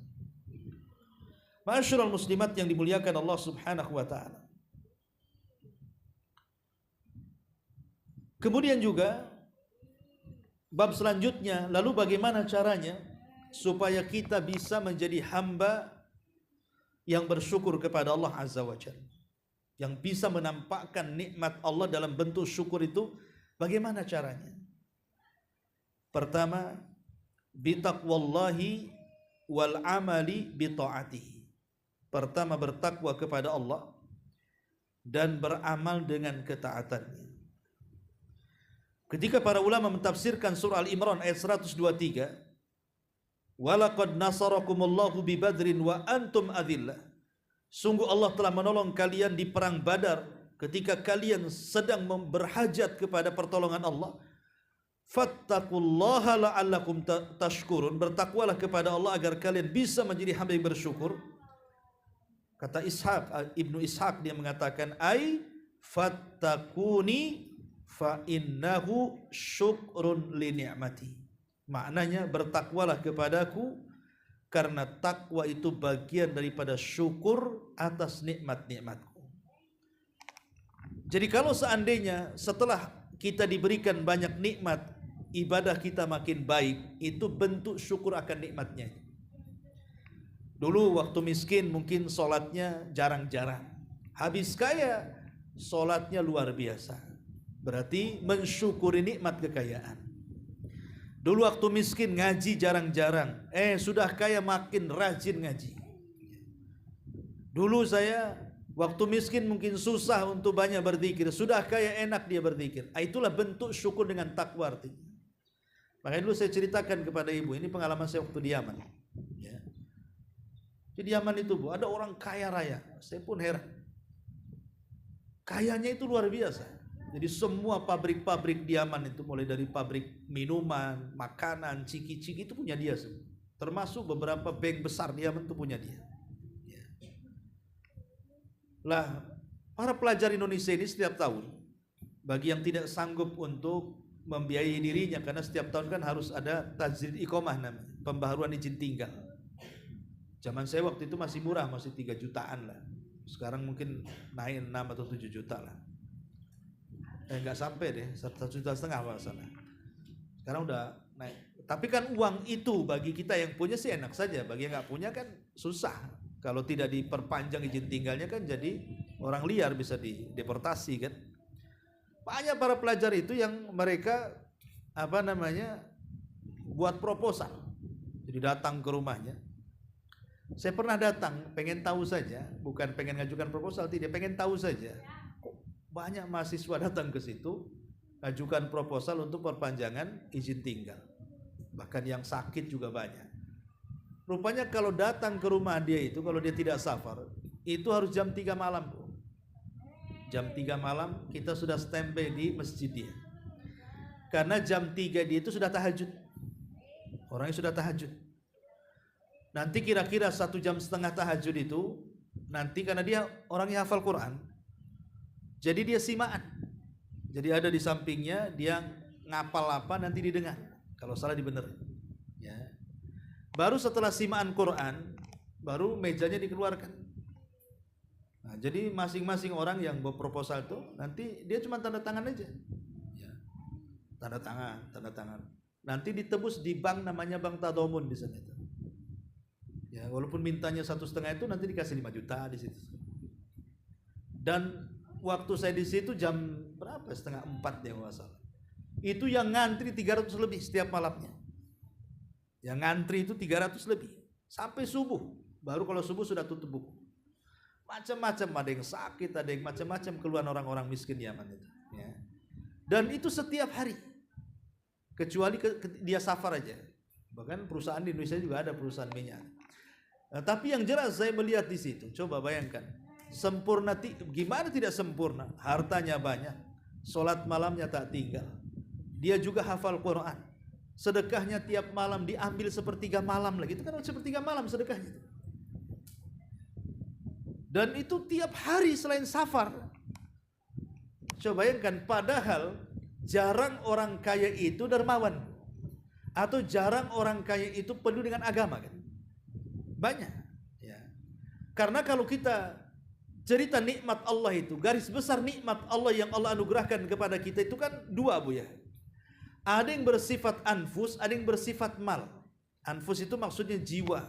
B: Ma'asyiral muslimat yang dimuliakan Allah Subhanahu wa taala. Kemudian juga bab selanjutnya, lalu bagaimana caranya supaya kita bisa menjadi hamba yang bersyukur kepada Allah Azza wa Jalla, yang bisa menampakkan nikmat Allah dalam bentuk syukur itu, bagaimana caranya? Pertama, bitaqwallahi wal amali bita'atihi. Pertama, bertakwa kepada Allah dan beramal dengan ketaatannya. Ketika para ulama mentafsirkan surah Al-Imran ayat 123, walaqad nasarakumullahu bi badrin wa antum adillah. Sungguh Allah telah menolong kalian di perang Badar ketika kalian sedang berhajat kepada pertolongan Allah. Fattaqullaha la'allakum tashkurun. Bertakwalah kepada Allah agar kalian bisa menjadi hamba yang bersyukur. Kata Ibnu Ishaq, dia mengatakan, ai fattakuni fa innahu syukrun li ni'mati. Maknanya, bertakwalah kepadaku karena takwa itu bagian daripada syukur atas nikmat-nikmatku. Jadi kalau seandainya setelah kita diberikan banyak nikmat, ibadah kita makin baik, itu bentuk syukur akan nikmatnya. Dulu waktu miskin mungkin sholatnya jarang-jarang, habis kaya sholatnya luar biasa. Berarti mensyukuri nikmat kekayaan. Dulu waktu miskin ngaji jarang-jarang, sudah kaya makin rajin ngaji. Dulu saya waktu miskin mungkin susah untuk banyak berzikir, sudah kaya enak dia berzikir. Itulah bentuk syukur dengan takwa artinya. Makanya dulu saya ceritakan kepada ibu, ini pengalaman saya waktu di Yaman. Ya. Di Yaman itu Bu, ada orang kaya raya. Saya pun heran. Kayanya itu luar biasa. Jadi semua pabrik-pabrik di Yaman itu, mulai dari pabrik minuman, makanan, ciki-ciki itu punya dia semua. Termasuk beberapa bank besar di Yaman itu punya dia. Ya. Lah, para pelajar Indonesia ini setiap tahun, bagi yang tidak sanggup untuk membiayai dirinya, karena setiap tahun kan harus ada tajdid iqamah namanya, pembaharuan izin tinggal. Zaman saya waktu itu masih murah, masih 3 jutaan lah. Sekarang mungkin naik 6 atau 7 juta lah. Enggak sampai deh, 1,5 juta kalau salah. Sekarang udah naik. Tapi kan uang itu bagi kita yang punya sih enak saja, bagi yang nggak punya kan susah. Kalau tidak diperpanjang izin tinggalnya kan jadi orang liar, bisa dideportasi kan. Banyak para pelajar itu yang mereka buat proposal. Jadi datang ke rumahnya. Saya pernah datang, pengen tahu saja, bukan pengen ngajukan proposal, tidak, pengen tahu saja. Kok banyak mahasiswa datang ke situ, ngajukan proposal untuk perpanjangan izin tinggal. Bahkan yang sakit juga banyak. Rupanya kalau datang ke rumah dia itu, kalau dia tidak safar, itu harus jam 3 malam. Jam 3 malam kita sudah standby di masjid dia. Karena jam 3 dia itu sudah tahajud. Orangnya sudah tahajud. Nanti kira-kira 1,5 jam tahajud itu, nanti karena dia orangnya hafal Quran, jadi dia simaan. Jadi ada di sampingnya, dia ngapal apa nanti didengar. Kalau salah dibenerin. Ya. Baru setelah simaan Quran, baru mejanya dikeluarkan. Nah, jadi masing-masing orang yang bawa proposal itu, nanti dia cuma tanda tangan aja. Ya. Tanda tangan. Nanti ditebus di bank, namanya Bank Tadawun di sana itu. Ya, walaupun mintanya 1,5 itu, nanti dikasih 5 juta di situ. Dan waktu saya di situ jam berapa? 3:30 dia nggak salah. Itu yang ngantri 300 lebih setiap malamnya. Yang ngantri itu 300 lebih sampai subuh. Baru kalau subuh sudah tutup buku. Macam-macam, ada yang sakit, ada yang macam-macam keluhan orang-orang miskin Yaman itu. Ya. Dan itu setiap hari. Kecuali dia safar aja. Bahkan perusahaan di Indonesia juga ada perusahaan minyak. Nah, tapi yang jelas saya melihat di situ, coba bayangkan, sempurna gimana tidak sempurna? Hartanya banyak, sholat malamnya tak tinggal. Dia juga hafal Quran. Sedekahnya tiap malam diambil 1/3 malam lagi. Itu kan 1/3 malam sedekahnya. Dan itu tiap hari selain safar. Coba bayangkan, padahal jarang orang kaya itu dermawan, atau jarang orang kaya itu penuh dengan agama kan? Banyak ya. Karena kalau kita cerita nikmat Allah itu, garis besar nikmat Allah yang Allah anugerahkan kepada kita itu kan 2 Bu ya. Ada yang bersifat anfus, ada yang bersifat mal. Anfus itu maksudnya jiwa.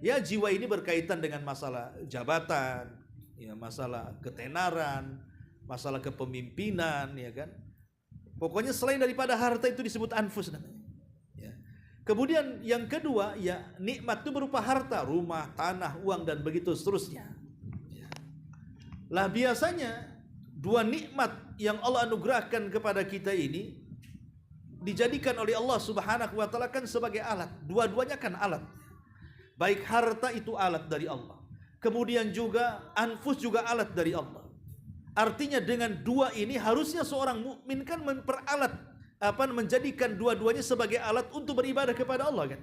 B: Ya, jiwa ini berkaitan dengan masalah jabatan, ya, masalah ketenaran, masalah kepemimpinan, ya kan. Pokoknya selain daripada harta itu disebut anfus namanya. Kemudian yang kedua, ya, nikmat itu berupa harta, rumah, tanah, uang, dan begitu seterusnya. Lah biasanya 2 nikmat yang Allah anugerahkan kepada kita ini dijadikan oleh Allah Subhanahu wa taala kan sebagai alat. Dua-duanya kan alat. Baik harta itu alat dari Allah. Kemudian juga anfus juga alat dari Allah. Artinya dengan 2 ini harusnya seorang mukmin kan menjadikan dua-duanya sebagai alat untuk beribadah kepada Allah kan.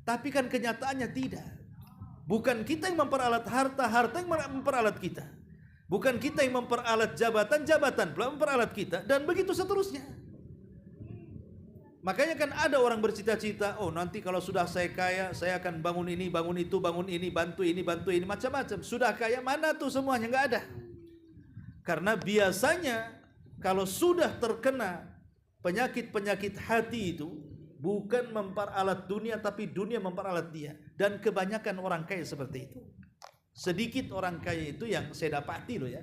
B: Tapi kan kenyataannya tidak. Bukan kita yang memperalat harta, harta yang memperalat kita. Bukan kita yang memperalat jabatan, jabatan pula memperalat kita, dan begitu seterusnya. Makanya kan ada orang bercita-cita, oh nanti kalau sudah saya kaya, saya akan bangun ini, bangun itu, bangun ini, bantu ini, macam-macam. Sudah kaya mana tuh semuanya? Nggak ada. Karena biasanya kalau sudah terkena penyakit-penyakit hati itu, bukan memperalat dunia, tapi dunia memperalat dia. Dan kebanyakan orang kaya seperti itu. Sedikit orang kaya itu yang saya dapati loh ya.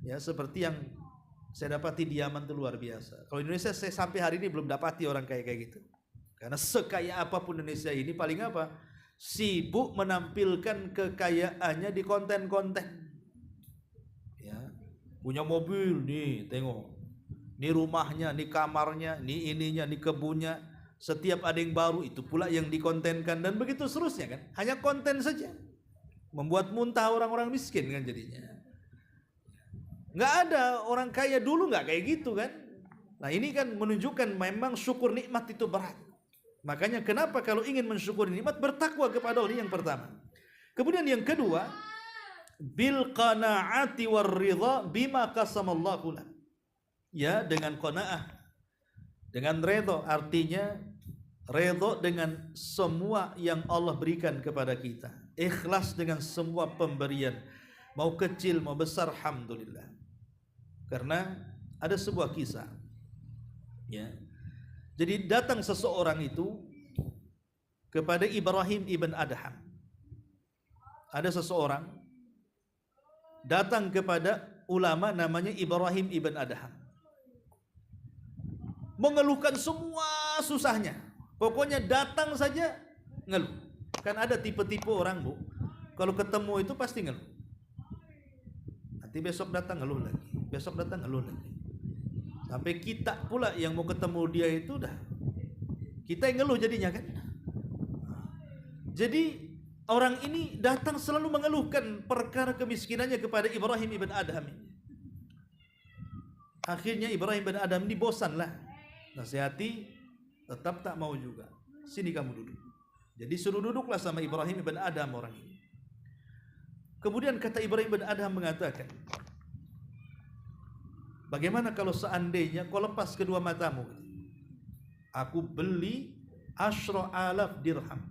B: Ya, seperti yang saya dapati di Yaman itu luar biasa. Kalau Indonesia saya sampai hari ini belum dapati orang kaya kayak gitu. Karena sekaya apapun Indonesia ini paling apa? Sibuk menampilkan kekayaannya di konten-konten. Ya, punya mobil nih, tengok. Ini rumahnya, ini kamarnya, ini ininya, ini kebunnya. Setiap ada yang baru itu pula yang dikontenkan dan begitu seterusnya kan. Hanya konten saja. Membuat muntah orang-orang miskin kan jadinya. Nggak ada orang kaya dulu nggak kayak gitu kan. Nah ini kan menunjukkan memang syukur nikmat itu berat. Makanya kenapa kalau ingin mensyukuri nikmat bertakwa kepada Allah yang pertama. Kemudian yang kedua, bil qanaati war ridha bima qasamallahu lak. Ya, dengan qanaah, dengan redha, artinya redha dengan semua yang Allah berikan kepada kita. Ikhlas dengan semua pemberian, mau kecil mau besar, alhamdulillah. Karena ada sebuah kisah. Ya. Jadi datang seseorang itu kepada Ibrahim ibn Adham. Ada seseorang datang kepada ulama namanya Ibrahim ibn Adham. Mengeluhkan semua susahnya. Pokoknya datang saja ngeluh. Kan ada tipe-tipe orang, Bu. Kalau ketemu itu pasti ngeluh. Nanti besok datang ngeluh lagi. Besok datang ngeluh lagi. Sampai kita pula yang mau ketemu dia itu dah kita yang ngeluh jadinya kan. Jadi orang ini datang selalu mengeluhkan perkara kemiskinannya kepada Ibrahim ibn Adham. Akhirnya Ibrahim ibn Adham ini bosan lah. Nasihati tetap tak mau juga. Sini kamu duduk. Jadi suruh duduklah sama Ibrahim ibn Adham orang ini. Kemudian kata Ibrahim ibn Adham mengatakan, bagaimana kalau seandainya kau lepas kedua matamu? Aku beli 10.000 dirham,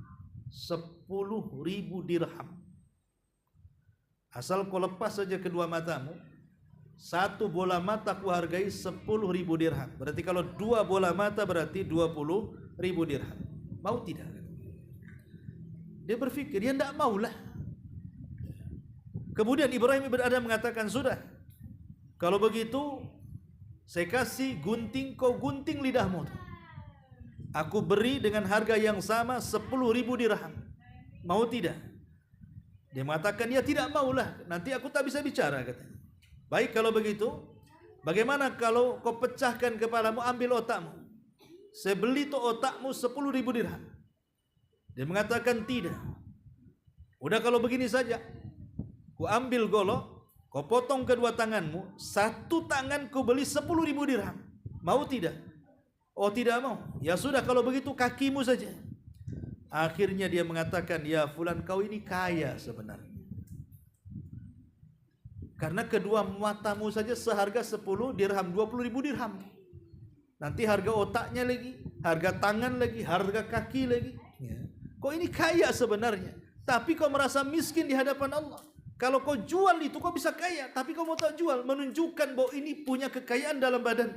B: 10.000 dirham. Asal kau lepas saja kedua matamu, satu bola mata ku hargai 10.000 dirham. Berarti kalau dua bola mata berarti 20.000 dirham. Mau tidak? Dia berpikir, dia tidak maulah. Kemudian Ibrahim ibn Adham mengatakan, sudah, kalau begitu saya kasih gunting, kau gunting lidahmu. Aku beri dengan harga yang sama 10.000 dirham. Mau tidak? Dia mengatakan, ya tidak maulah, nanti aku tak bisa bicara, katanya. Baik kalau begitu, bagaimana kalau kau pecahkan kepalamu, ambil otakmu. Saya beli tuh otakmu 10.000 dirham. Dia mengatakan tidak. Udah kalau begini saja, ku ambil golok, kau potong kedua tanganmu, satu tangan ku beli 10.000 dirham. Mau tidak? Oh tidak mau. Ya sudah kalau begitu kakimu saja. Akhirnya dia mengatakan, ya fulan kau ini kaya sebenarnya. Karena kedua matamu saja seharga 10 dirham, 20.000 dirham. Nanti harga otaknya lagi, harga tangan lagi, harga kaki lagi. Ya. Kau ini kaya sebenarnya. Tapi kau merasa miskin di hadapan Allah. Kalau kau jual itu kau bisa kaya, tapi kau mau tak jual, menunjukkan bahwa ini punya kekayaan dalam badan.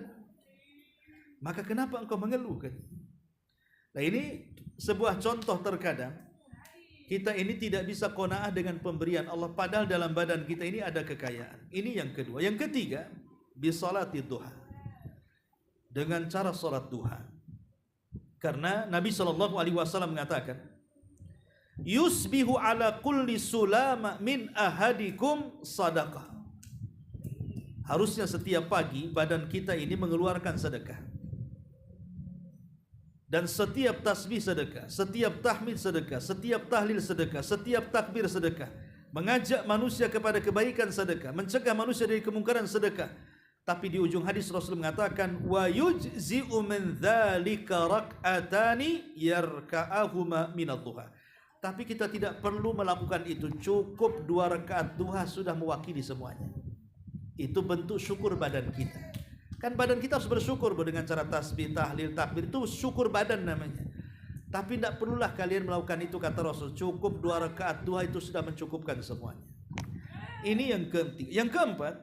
B: Maka kenapa engkau mengeluh kan? Nah ini sebuah contoh terkadang kita ini tidak bisa qanaah dengan pemberian Allah padahal dalam badan kita ini ada kekayaan. Ini yang kedua. Yang ketiga, bisolati duha. Dengan cara salat duha. Karena Nabi SAW mengatakan, yusbihu ala kulli sulama min ahadikum sadaqah. Harusnya setiap pagi badan kita ini mengeluarkan sedekah. Dan setiap tasbih sedekah, setiap tahmid sedekah, setiap tahlil sedekah, setiap takbir sedekah. Mengajak manusia kepada kebaikan sedekah, mencegah manusia dari kemungkaran sedekah. Tapi di ujung hadis Rasul mengatakan, wa yujzi'u min dzalika rak'atani yarka'ahuma minadh duha. Tapi kita tidak perlu melakukan itu, cukup 2 rakaat duha sudah mewakili semuanya. Itu bentuk syukur badan kita. Kan badan kita harus bersyukur dengan cara tasbih, tahlil, takbir, itu syukur badan namanya. Tapi tidak perlulah kalian melakukan itu, kata Rasul. Cukup 2 rakaat duha itu sudah mencukupkan semuanya. Ini yang ketiga. Yang keempat,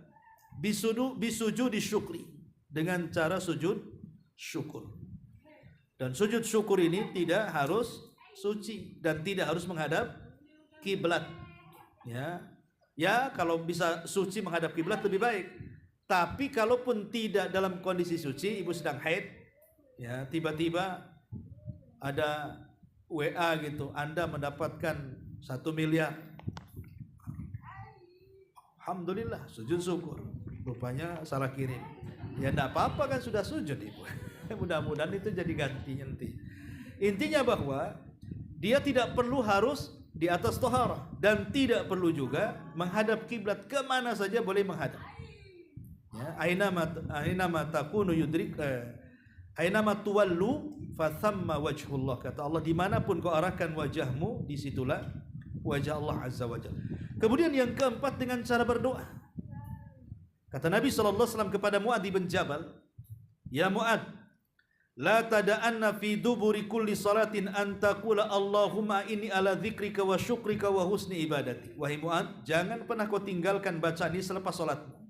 B: bisujud disyukri, dengan cara sujud syukur. Dan sujud syukur ini tidak harus suci dan tidak harus menghadap kiblat. Ya, kalau bisa suci menghadap kiblat lebih baik. Tapi kalaupun tidak dalam kondisi suci, ibu sedang haid, ya tiba-tiba ada WA gitu, Anda mendapatkan 1 miliar. Alhamdulillah, sujud syukur. Rupanya salah kirim. Ya enggak apa-apa kan sudah sujud ibu. Mudah-mudahan itu jadi ganti nanti. Intinya bahwa dia tidak perlu harus di atas toharah dan tidak perlu juga menghadap kiblat, kemana saja boleh menghadap. Ya, ainama takunu yudrik ainama tuwallu fathamma wajhullah, kata Allah, dimanapun kau arahkan wajahmu, disitulah wajah Allah azza wajalla. Kemudian yang keempat, dengan cara berdoa. Kata Nabi SAW kepada Mu'adz bin Jabal, ya Mu'adz, la tada'anna fi duburi kulli salatin an taqula Allahumma inni ala dzikrika wa syukrika wa husni ibadati. Wahai Mu'adz, jangan pernah kau tinggalkan bacaan ini selepas salatmu.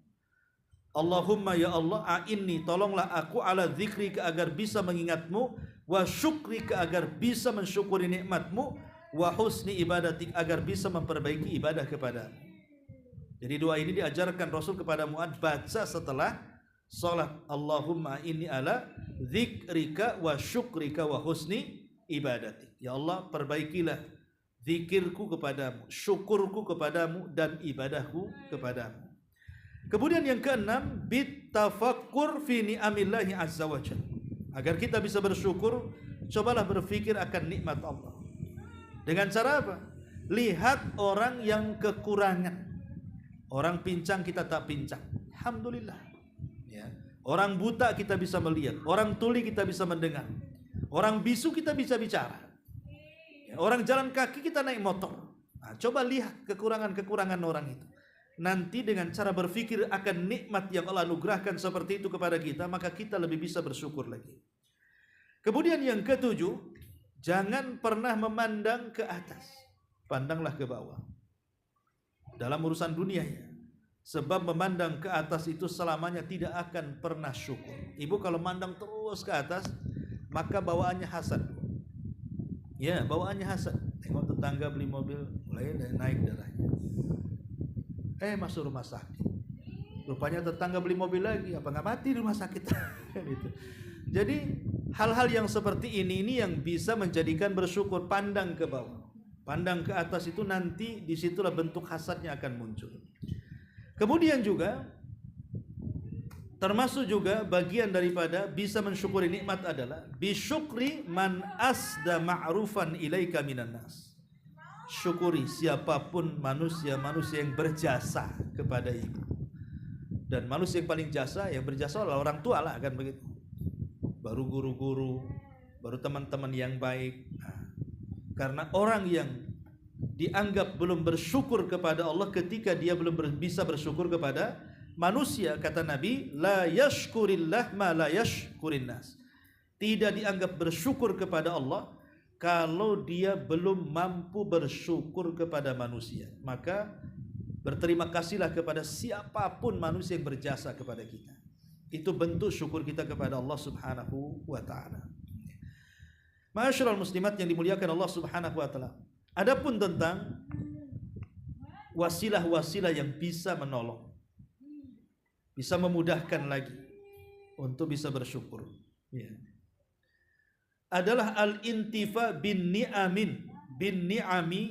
B: Allahumma, ya Allah, a'inni, tolonglah aku, ala dzikrika, agar bisa mengingatmu, wa syukrika, agar bisa mensyukuri nikmatmu, wa husni ibadatik, agar bisa memperbaiki ibadah kepadamu. Jadi doa ini diajarkan Rasul kepada Mu'adz baca setelah salat. Allahumma inni ala dzikrika wa syukrika wa husni ibadatik. Ya Allah, perbaikilah zikirku kepadamu, syukurku kepadamu, dan ibadahku kepadamu. Kemudian yang keenam, bitafakkur fi ni'amillahi azza wa jalla. Agar kita bisa bersyukur, cobalah berfikir akan nikmat Allah. Dengan cara apa? Lihat orang yang kekurangan. Orang pincang kita tak pincang, alhamdulillah. Ya. Orang buta kita bisa melihat, orang tuli kita bisa mendengar, orang bisu kita bisa bicara, ya. Orang jalan kaki kita naik motor. Nah, coba lihat kekurangan-kekurangan orang itu. Nanti dengan cara berfikir akan nikmat yang Allah anugerahkan seperti itu kepada kita, maka kita lebih bisa bersyukur lagi. Kemudian yang ketujuh, jangan pernah memandang ke atas, pandanglah ke bawah. Dalam urusan dunia ya. Sebab memandang ke atas itu selamanya tidak akan pernah syukur. Ibu kalau mandang terus ke atas, maka bawaannya hasad. Ya, bawaannya hasad. Tengok tetangga beli mobil, mulai naik darahnya. Masuk rumah sakit. Rupanya tetangga beli mobil lagi, apa nggak mati di rumah sakit? Gitu. Jadi hal-hal yang seperti ini yang bisa menjadikan bersyukur. Pandang ke bawah, pandang ke atas, itu nanti disitulah bentuk hasadnya akan muncul. Kemudian juga termasuk juga bagian daripada bisa mensyukuri nikmat adalah bisyukri man asda ma'rufan ilaika minan nas. Syukuri siapapun manusia yang berjasa kepada ibu. Dan manusia yang paling jasa, yang berjasa adalah orang tua lah, kan begitu. Baru guru-guru, baru teman-teman yang baik. Karena orang yang dianggap belum bersyukur kepada Allah ketika dia belum bisa bersyukur kepada manusia, kata Nabi, la yashkurillah ma la yashkurin nas. Tidak dianggap bersyukur kepada Allah kalau dia belum mampu bersyukur kepada manusia. Maka berterima kasihlah kepada siapapun manusia yang berjasa kepada kita. Itu bentuk syukur kita kepada Allah Subhanahu wa taala. Ma'asyiral muslimat yang dimuliakan Allah Subhanahu wa taala. Adapun tentang wasilah-wasilah yang bisa menolong, bisa memudahkan lagi untuk bisa bersyukur, ya, adalah al-intifa bin ni'ami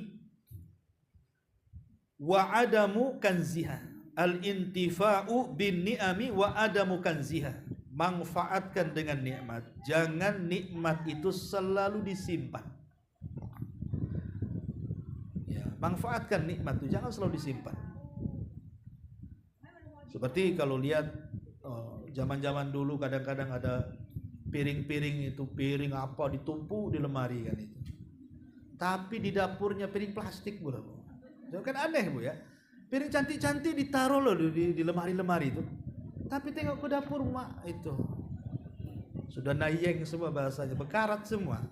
B: wa adamu kanziha. Al-intifa'u bin ni'ami wa adamu kanziha. Manfaatkan dengan nikmat, jangan nikmat itu selalu disimpan. Manfaatkan nikmat itu, jangan selalu disimpan. Seperti kalau lihat zaman-zaman dulu kadang-kadang ada piring-piring itu, piring apa ditumpuk di lemari kan itu. Tapi di dapurnya piring plastik, Bu. Kan aneh, Bu, ya. Piring cantik-cantik ditaruh loh di lemari-lemari itu. Tapi tengok ke dapur mak itu. Sudah nayeng semua bahasanya, bekarat semua.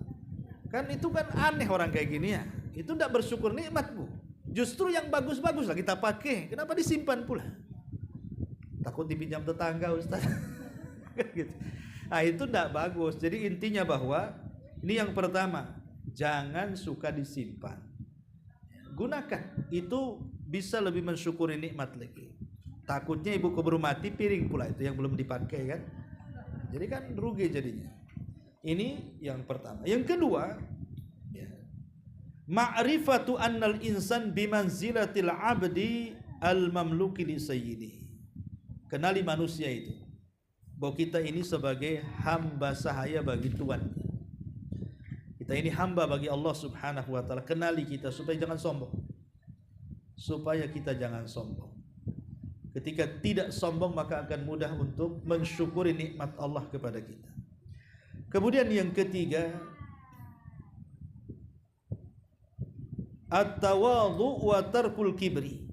B: Kan itu kan aneh orang kayak gini ya. Itu tidak bersyukur nikmat, Bu. Justru yang bagus-bagus lah kita pakai. Kenapa disimpan pula? Takut dipinjam tetangga, Ustaz. Gitu. Nah, itu tidak bagus. Jadi intinya bahwa ini yang pertama, jangan suka disimpan. Gunakan. Itu bisa lebih mensyukuri nikmat lagi. Takutnya ibu keburu mati, piring pula itu yang belum dipakai kan. Jadi kan rugi jadinya. Ini yang pertama. Yang kedua, ma'rifatu annal insan bimanzilatil abdi al-mamluki li sayyidi. Kenali manusia itu, bahwa kita ini sebagai hamba sahaya bagi Tuhan. Kita Kita ini hamba bagi Allah Subhanahu wa taala. Kenali kita supaya jangan sombong. Supaya kita jangan sombong. Ketika tidak sombong maka akan mudah untuk mensyukuri nikmat Allah kepada kita. Kemudian yang ketiga, at-tawadhu wa tarkul kibri.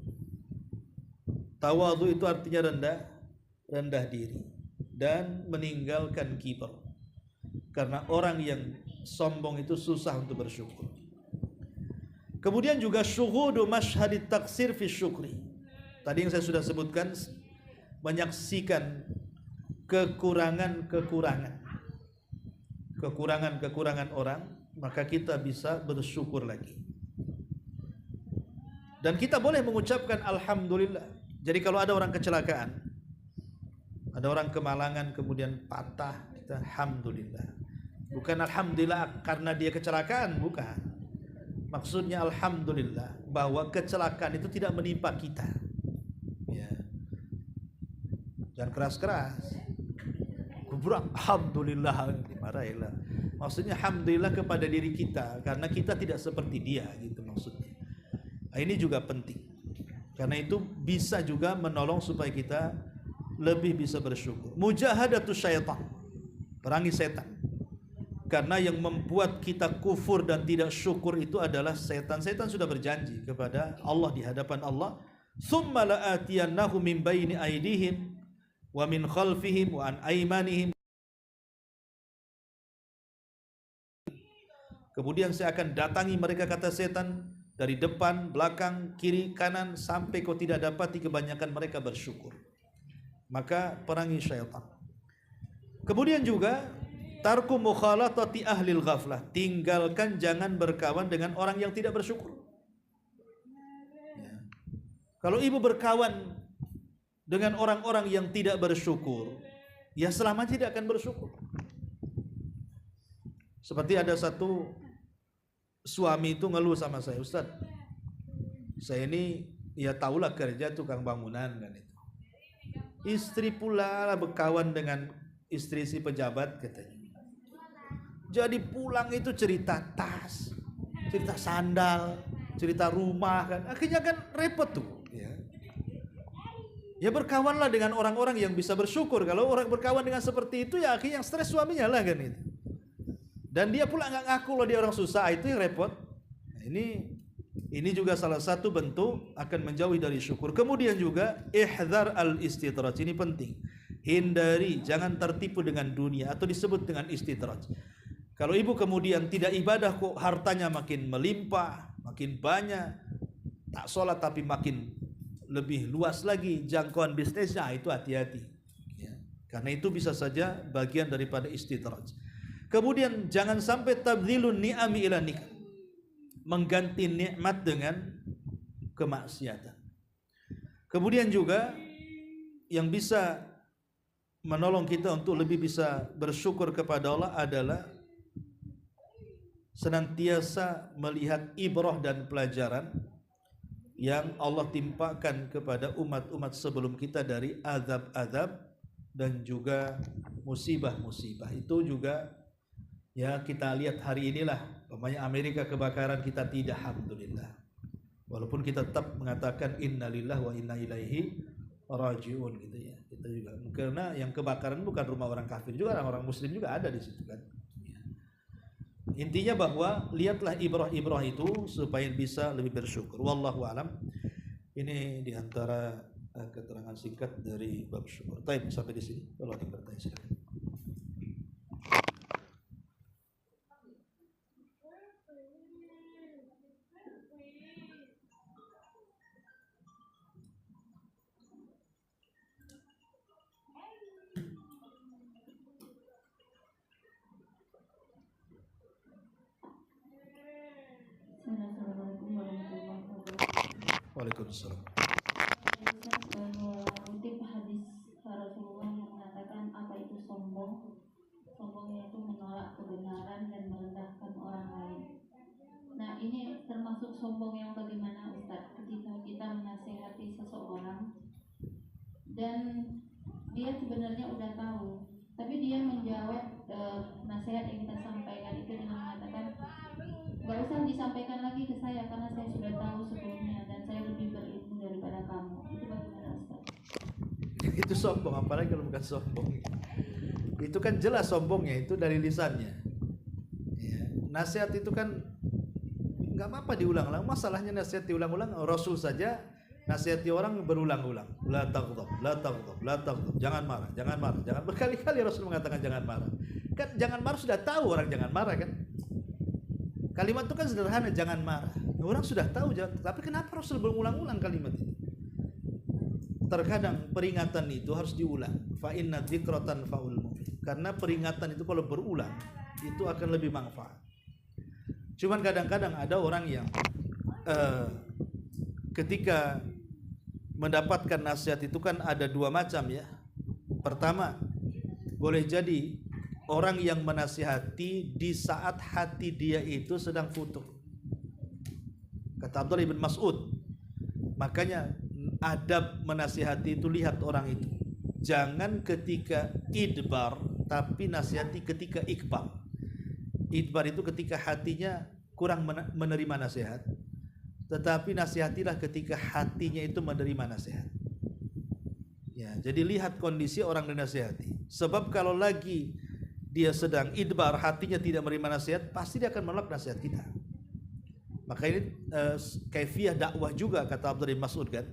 B: Tawadhu itu artinya rendah diri dan meninggalkan kibar. Karena orang yang sombong itu susah untuk bersyukur. Kemudian juga syuhudu masyhadit taksir fi syukri. Tadi yang saya sudah sebutkan, menyaksikan kekurangan orang, maka kita bisa bersyukur lagi. Dan kita boleh mengucapkan alhamdulillah. Jadi kalau ada orang kecelakaan, ada orang kemalangan kemudian patah, kita alhamdulillah. Bukan alhamdulillah karena dia kecelakaan, bukan. Maksudnya alhamdulillah bahwa kecelakaan itu tidak menimpa kita. Ya. Jangan keras-keras. Kubrak alhamdulillah, dimarahilah. Maksudnya alhamdulillah kepada diri kita karena kita tidak seperti dia, gitu maksudnya. Nah, ini juga penting. Karena itu bisa juga menolong supaya kita lebih bisa bersyukur. Mujahadatus syaitan, perangi setan. Karena yang membuat kita kufur dan tidak syukur itu adalah setan. Setan sudah berjanji kepada Allah di hadapan Allah, "Tsumma la'atiyannahum min baini aydihim wa min khalfihim wa an aymanihim." Kemudian saya akan datangi mereka, kata setan, dari depan, belakang, kiri, kanan, sampai kau tidak dapati kebanyakan mereka bersyukur. Maka perangi syaitan. Kemudian juga tarku mukhalatati ahlil ghaflah, tinggalkan, jangan berkawan dengan orang yang tidak bersyukur. Ya. Kalau ibu berkawan dengan orang-orang yang tidak bersyukur, ya selamanya tidak akan bersyukur. Seperti ada satu suami itu ngeluh sama saya, "Ustaz, saya ini ya tahulah kerja tukang bangunan kan itu. Istri pula berkawan dengan istri si pejabat," katanya. Jadi pulang itu cerita tas, cerita sandal, cerita rumah kan. Akhirnya kan repot tuh. Ya berkawanlah dengan orang-orang yang bisa bersyukur. Kalau orang berkawan dengan seperti itu ya akhirnya yang stres suaminya lah kan itu. Dan dia pula nggak ngaku kalau dia orang susah, itu yang repot. Nah, ini juga salah satu bentuk akan menjauhi dari syukur. Kemudian juga ihdzar al-istidraj, ini penting. Hindari, jangan tertipu dengan dunia atau disebut dengan istidraj. Kalau ibu kemudian tidak ibadah kok hartanya makin melimpah, makin banyak, tak sholat tapi makin lebih luas lagi jangkauan bisnisnya, itu hati-hati. Ya. Karena itu bisa saja bagian daripada istidraj. Kemudian jangan sampai tabdzilun ni'ami ila nikah, mengganti nikmat dengan kemaksiatan. Kemudian juga yang bisa menolong kita untuk lebih bisa bersyukur kepada Allah adalah senantiasa melihat ibrah dan pelajaran yang Allah timpakan kepada umat-umat sebelum kita dari azab-azab dan juga musibah-musibah. Itu juga ya kita lihat hari inilah, umpamanya Amerika kebakaran, kita tidak alhamdulillah. Walaupun kita tetap mengatakan innalillahi wa inna ilaihi rajiun gitu ya. Kita juga karena yang kebakaran bukan rumah orang kafir juga, orang muslim juga ada di situ kan. Ya. Intinya bahwa lihatlah ibrah-ibrah itu supaya bisa lebih bersyukur. Wallahu alam. Ini diantara keterangan singkat dari bab syukur. Baik, sampai di sini. Kalau ada pertanyaan silakan.
A: Assalamualaikum warahmatullahi wabarakatuh.
B: Waalaikumsalam.
A: Mengutip hadis Rasulullah yang mengatakan apa itu sombong? Sombong yaitu menolak kebenaran dan merendahkan orang lain. Nah, ini termasuk sombong yang bagaimana, Ustaz? Ketika kita menasihati seseorang dan dia sebenarnya udah tahu, tapi dia menjawab nasihat yang kita sampaikan itu dengan mengatakan usah disampaikan lagi ke saya karena saya sudah tahu sebelumnya dan saya lebih berilmu daripada kamu. Itu bagaimana Ustaz?
B: Itu sombong, apalagi kalau bukan sombong. Itu kan jelas sombongnya, itu dari lisannya. Ya, nasihat itu kan nggak apa-apa diulang-ulang. Masalahnya nasihat diulang-ulang, Rasul saja nasihati orang berulang-ulang. La taghdab, la taghdab, la taghdab. Jangan marah, jangan marah, jangan. Berkali-kali Rasul mengatakan jangan marah. Kan jangan marah sudah tahu orang jangan marah kan. Kalimat itu kan sederhana, jangan marah. Orang sudah tahu, tapi kenapa Rasul berulang-ulang kalimat itu? Terkadang peringatan itu harus diulang. Fa inna dzikra tanfa'ul mu'min. Karena peringatan itu kalau berulang itu akan lebih manfaat. Cuman kadang-kadang ada orang yang ketika mendapatkan nasihat itu kan ada dua macam ya. Pertama, boleh jadi orang yang menasihati di saat hati dia itu sedang futuh. Kata Abdullah bin Mas'ud, makanya adab menasihati itu lihat orang itu. Jangan ketika idbar, tapi nasihati ketika ikbal. Idbar itu ketika hatinya kurang menerima nasihat, tetapi nasihatilah ketika hatinya itu menerima nasihat. Ya, jadi lihat kondisi orang dinasihati. Sebab kalau lagi dia sedang idbar, hatinya tidak menerima nasihat, pasti dia akan menolak nasihat kita. Maka ini kaifiyah dakwah juga kata Abdullah bin Mas'ud kan.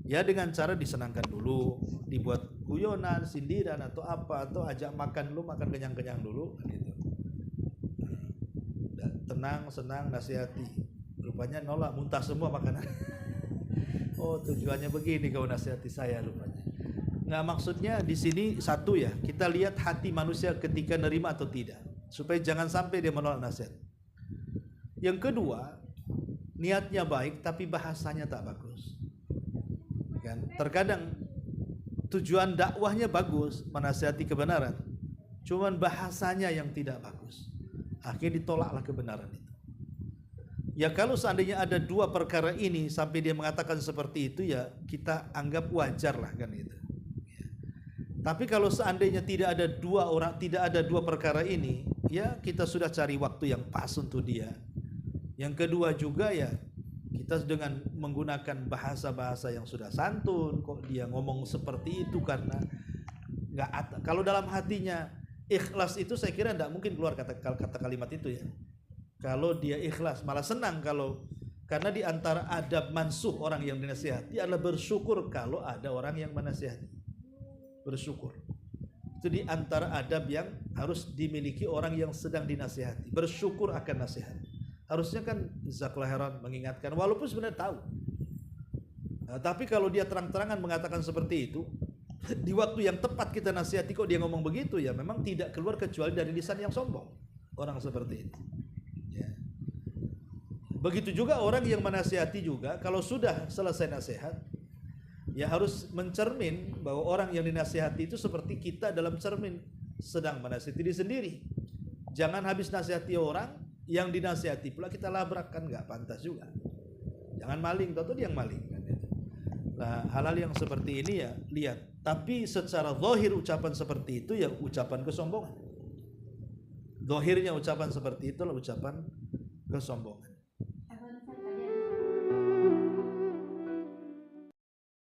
B: Ya dengan cara disenangkan dulu, dibuat guyonan, sindiran atau apa, atau ajak makan dulu, makan kenyang-kenyang dulu gitu. Tenang, senang, nasihati. Rupanya nolak, muntah semua makanan. Oh, tujuannya begini kau nasihati saya rupanya. Nggak, maksudnya di sini satu ya, kita lihat hati manusia ketika nerima atau tidak, supaya jangan sampai dia menolak nasihat. Yang kedua, niatnya baik tapi bahasanya tak bagus. Kan? Terkadang tujuan dakwahnya bagus, menasihati kebenaran, cuman bahasanya yang tidak bagus. Akhirnya ditolaklah kebenaran itu. Ya kalau seandainya ada dua perkara ini sampai dia mengatakan seperti itu, ya kita anggap wajar lah kan itu. Tapi kalau seandainya tidak ada dua perkara ini, ya kita sudah cari waktu yang pas untuk dia. Yang kedua juga ya kita dengan menggunakan bahasa-bahasa yang sudah santun. Kok dia ngomong seperti itu karena kalau dalam hatinya ikhlas itu saya kira tidak mungkin keluar kata kalimat itu ya. Kalau dia ikhlas malah senang karena di antara adab mansuh orang yang dinasihati adalah bersyukur kalau ada orang yang menasihati. Bersyukur itu di antara adab yang harus dimiliki orang yang sedang dinasihati, bersyukur akan nasihat. Harusnya kan jazakallahu khairan, mengingatkan walaupun sebenarnya tahu. Nah, tapi kalau dia terang-terangan mengatakan seperti itu di waktu yang tepat kita nasihati kok dia ngomong begitu, ya memang tidak keluar kecuali dari lisan yang sombong orang seperti itu ya. Begitu juga orang yang menasihati juga, kalau sudah selesai nasihat ya harus mencermin bahwa orang yang dinasihati itu seperti kita dalam cermin sedang menasihati diri sendiri. Jangan habis nasihati orang, yang dinasihati pula kita labrak, kan nggak pantas juga. Jangan maling, tahu dia yang maling kan itu. Nah, hal-hal yang seperti ini ya lihat. Tapi secara zahir ucapan seperti itu ya ucapan kesombongan. Zahirnya ucapan seperti itu adalah ucapan kesombongan.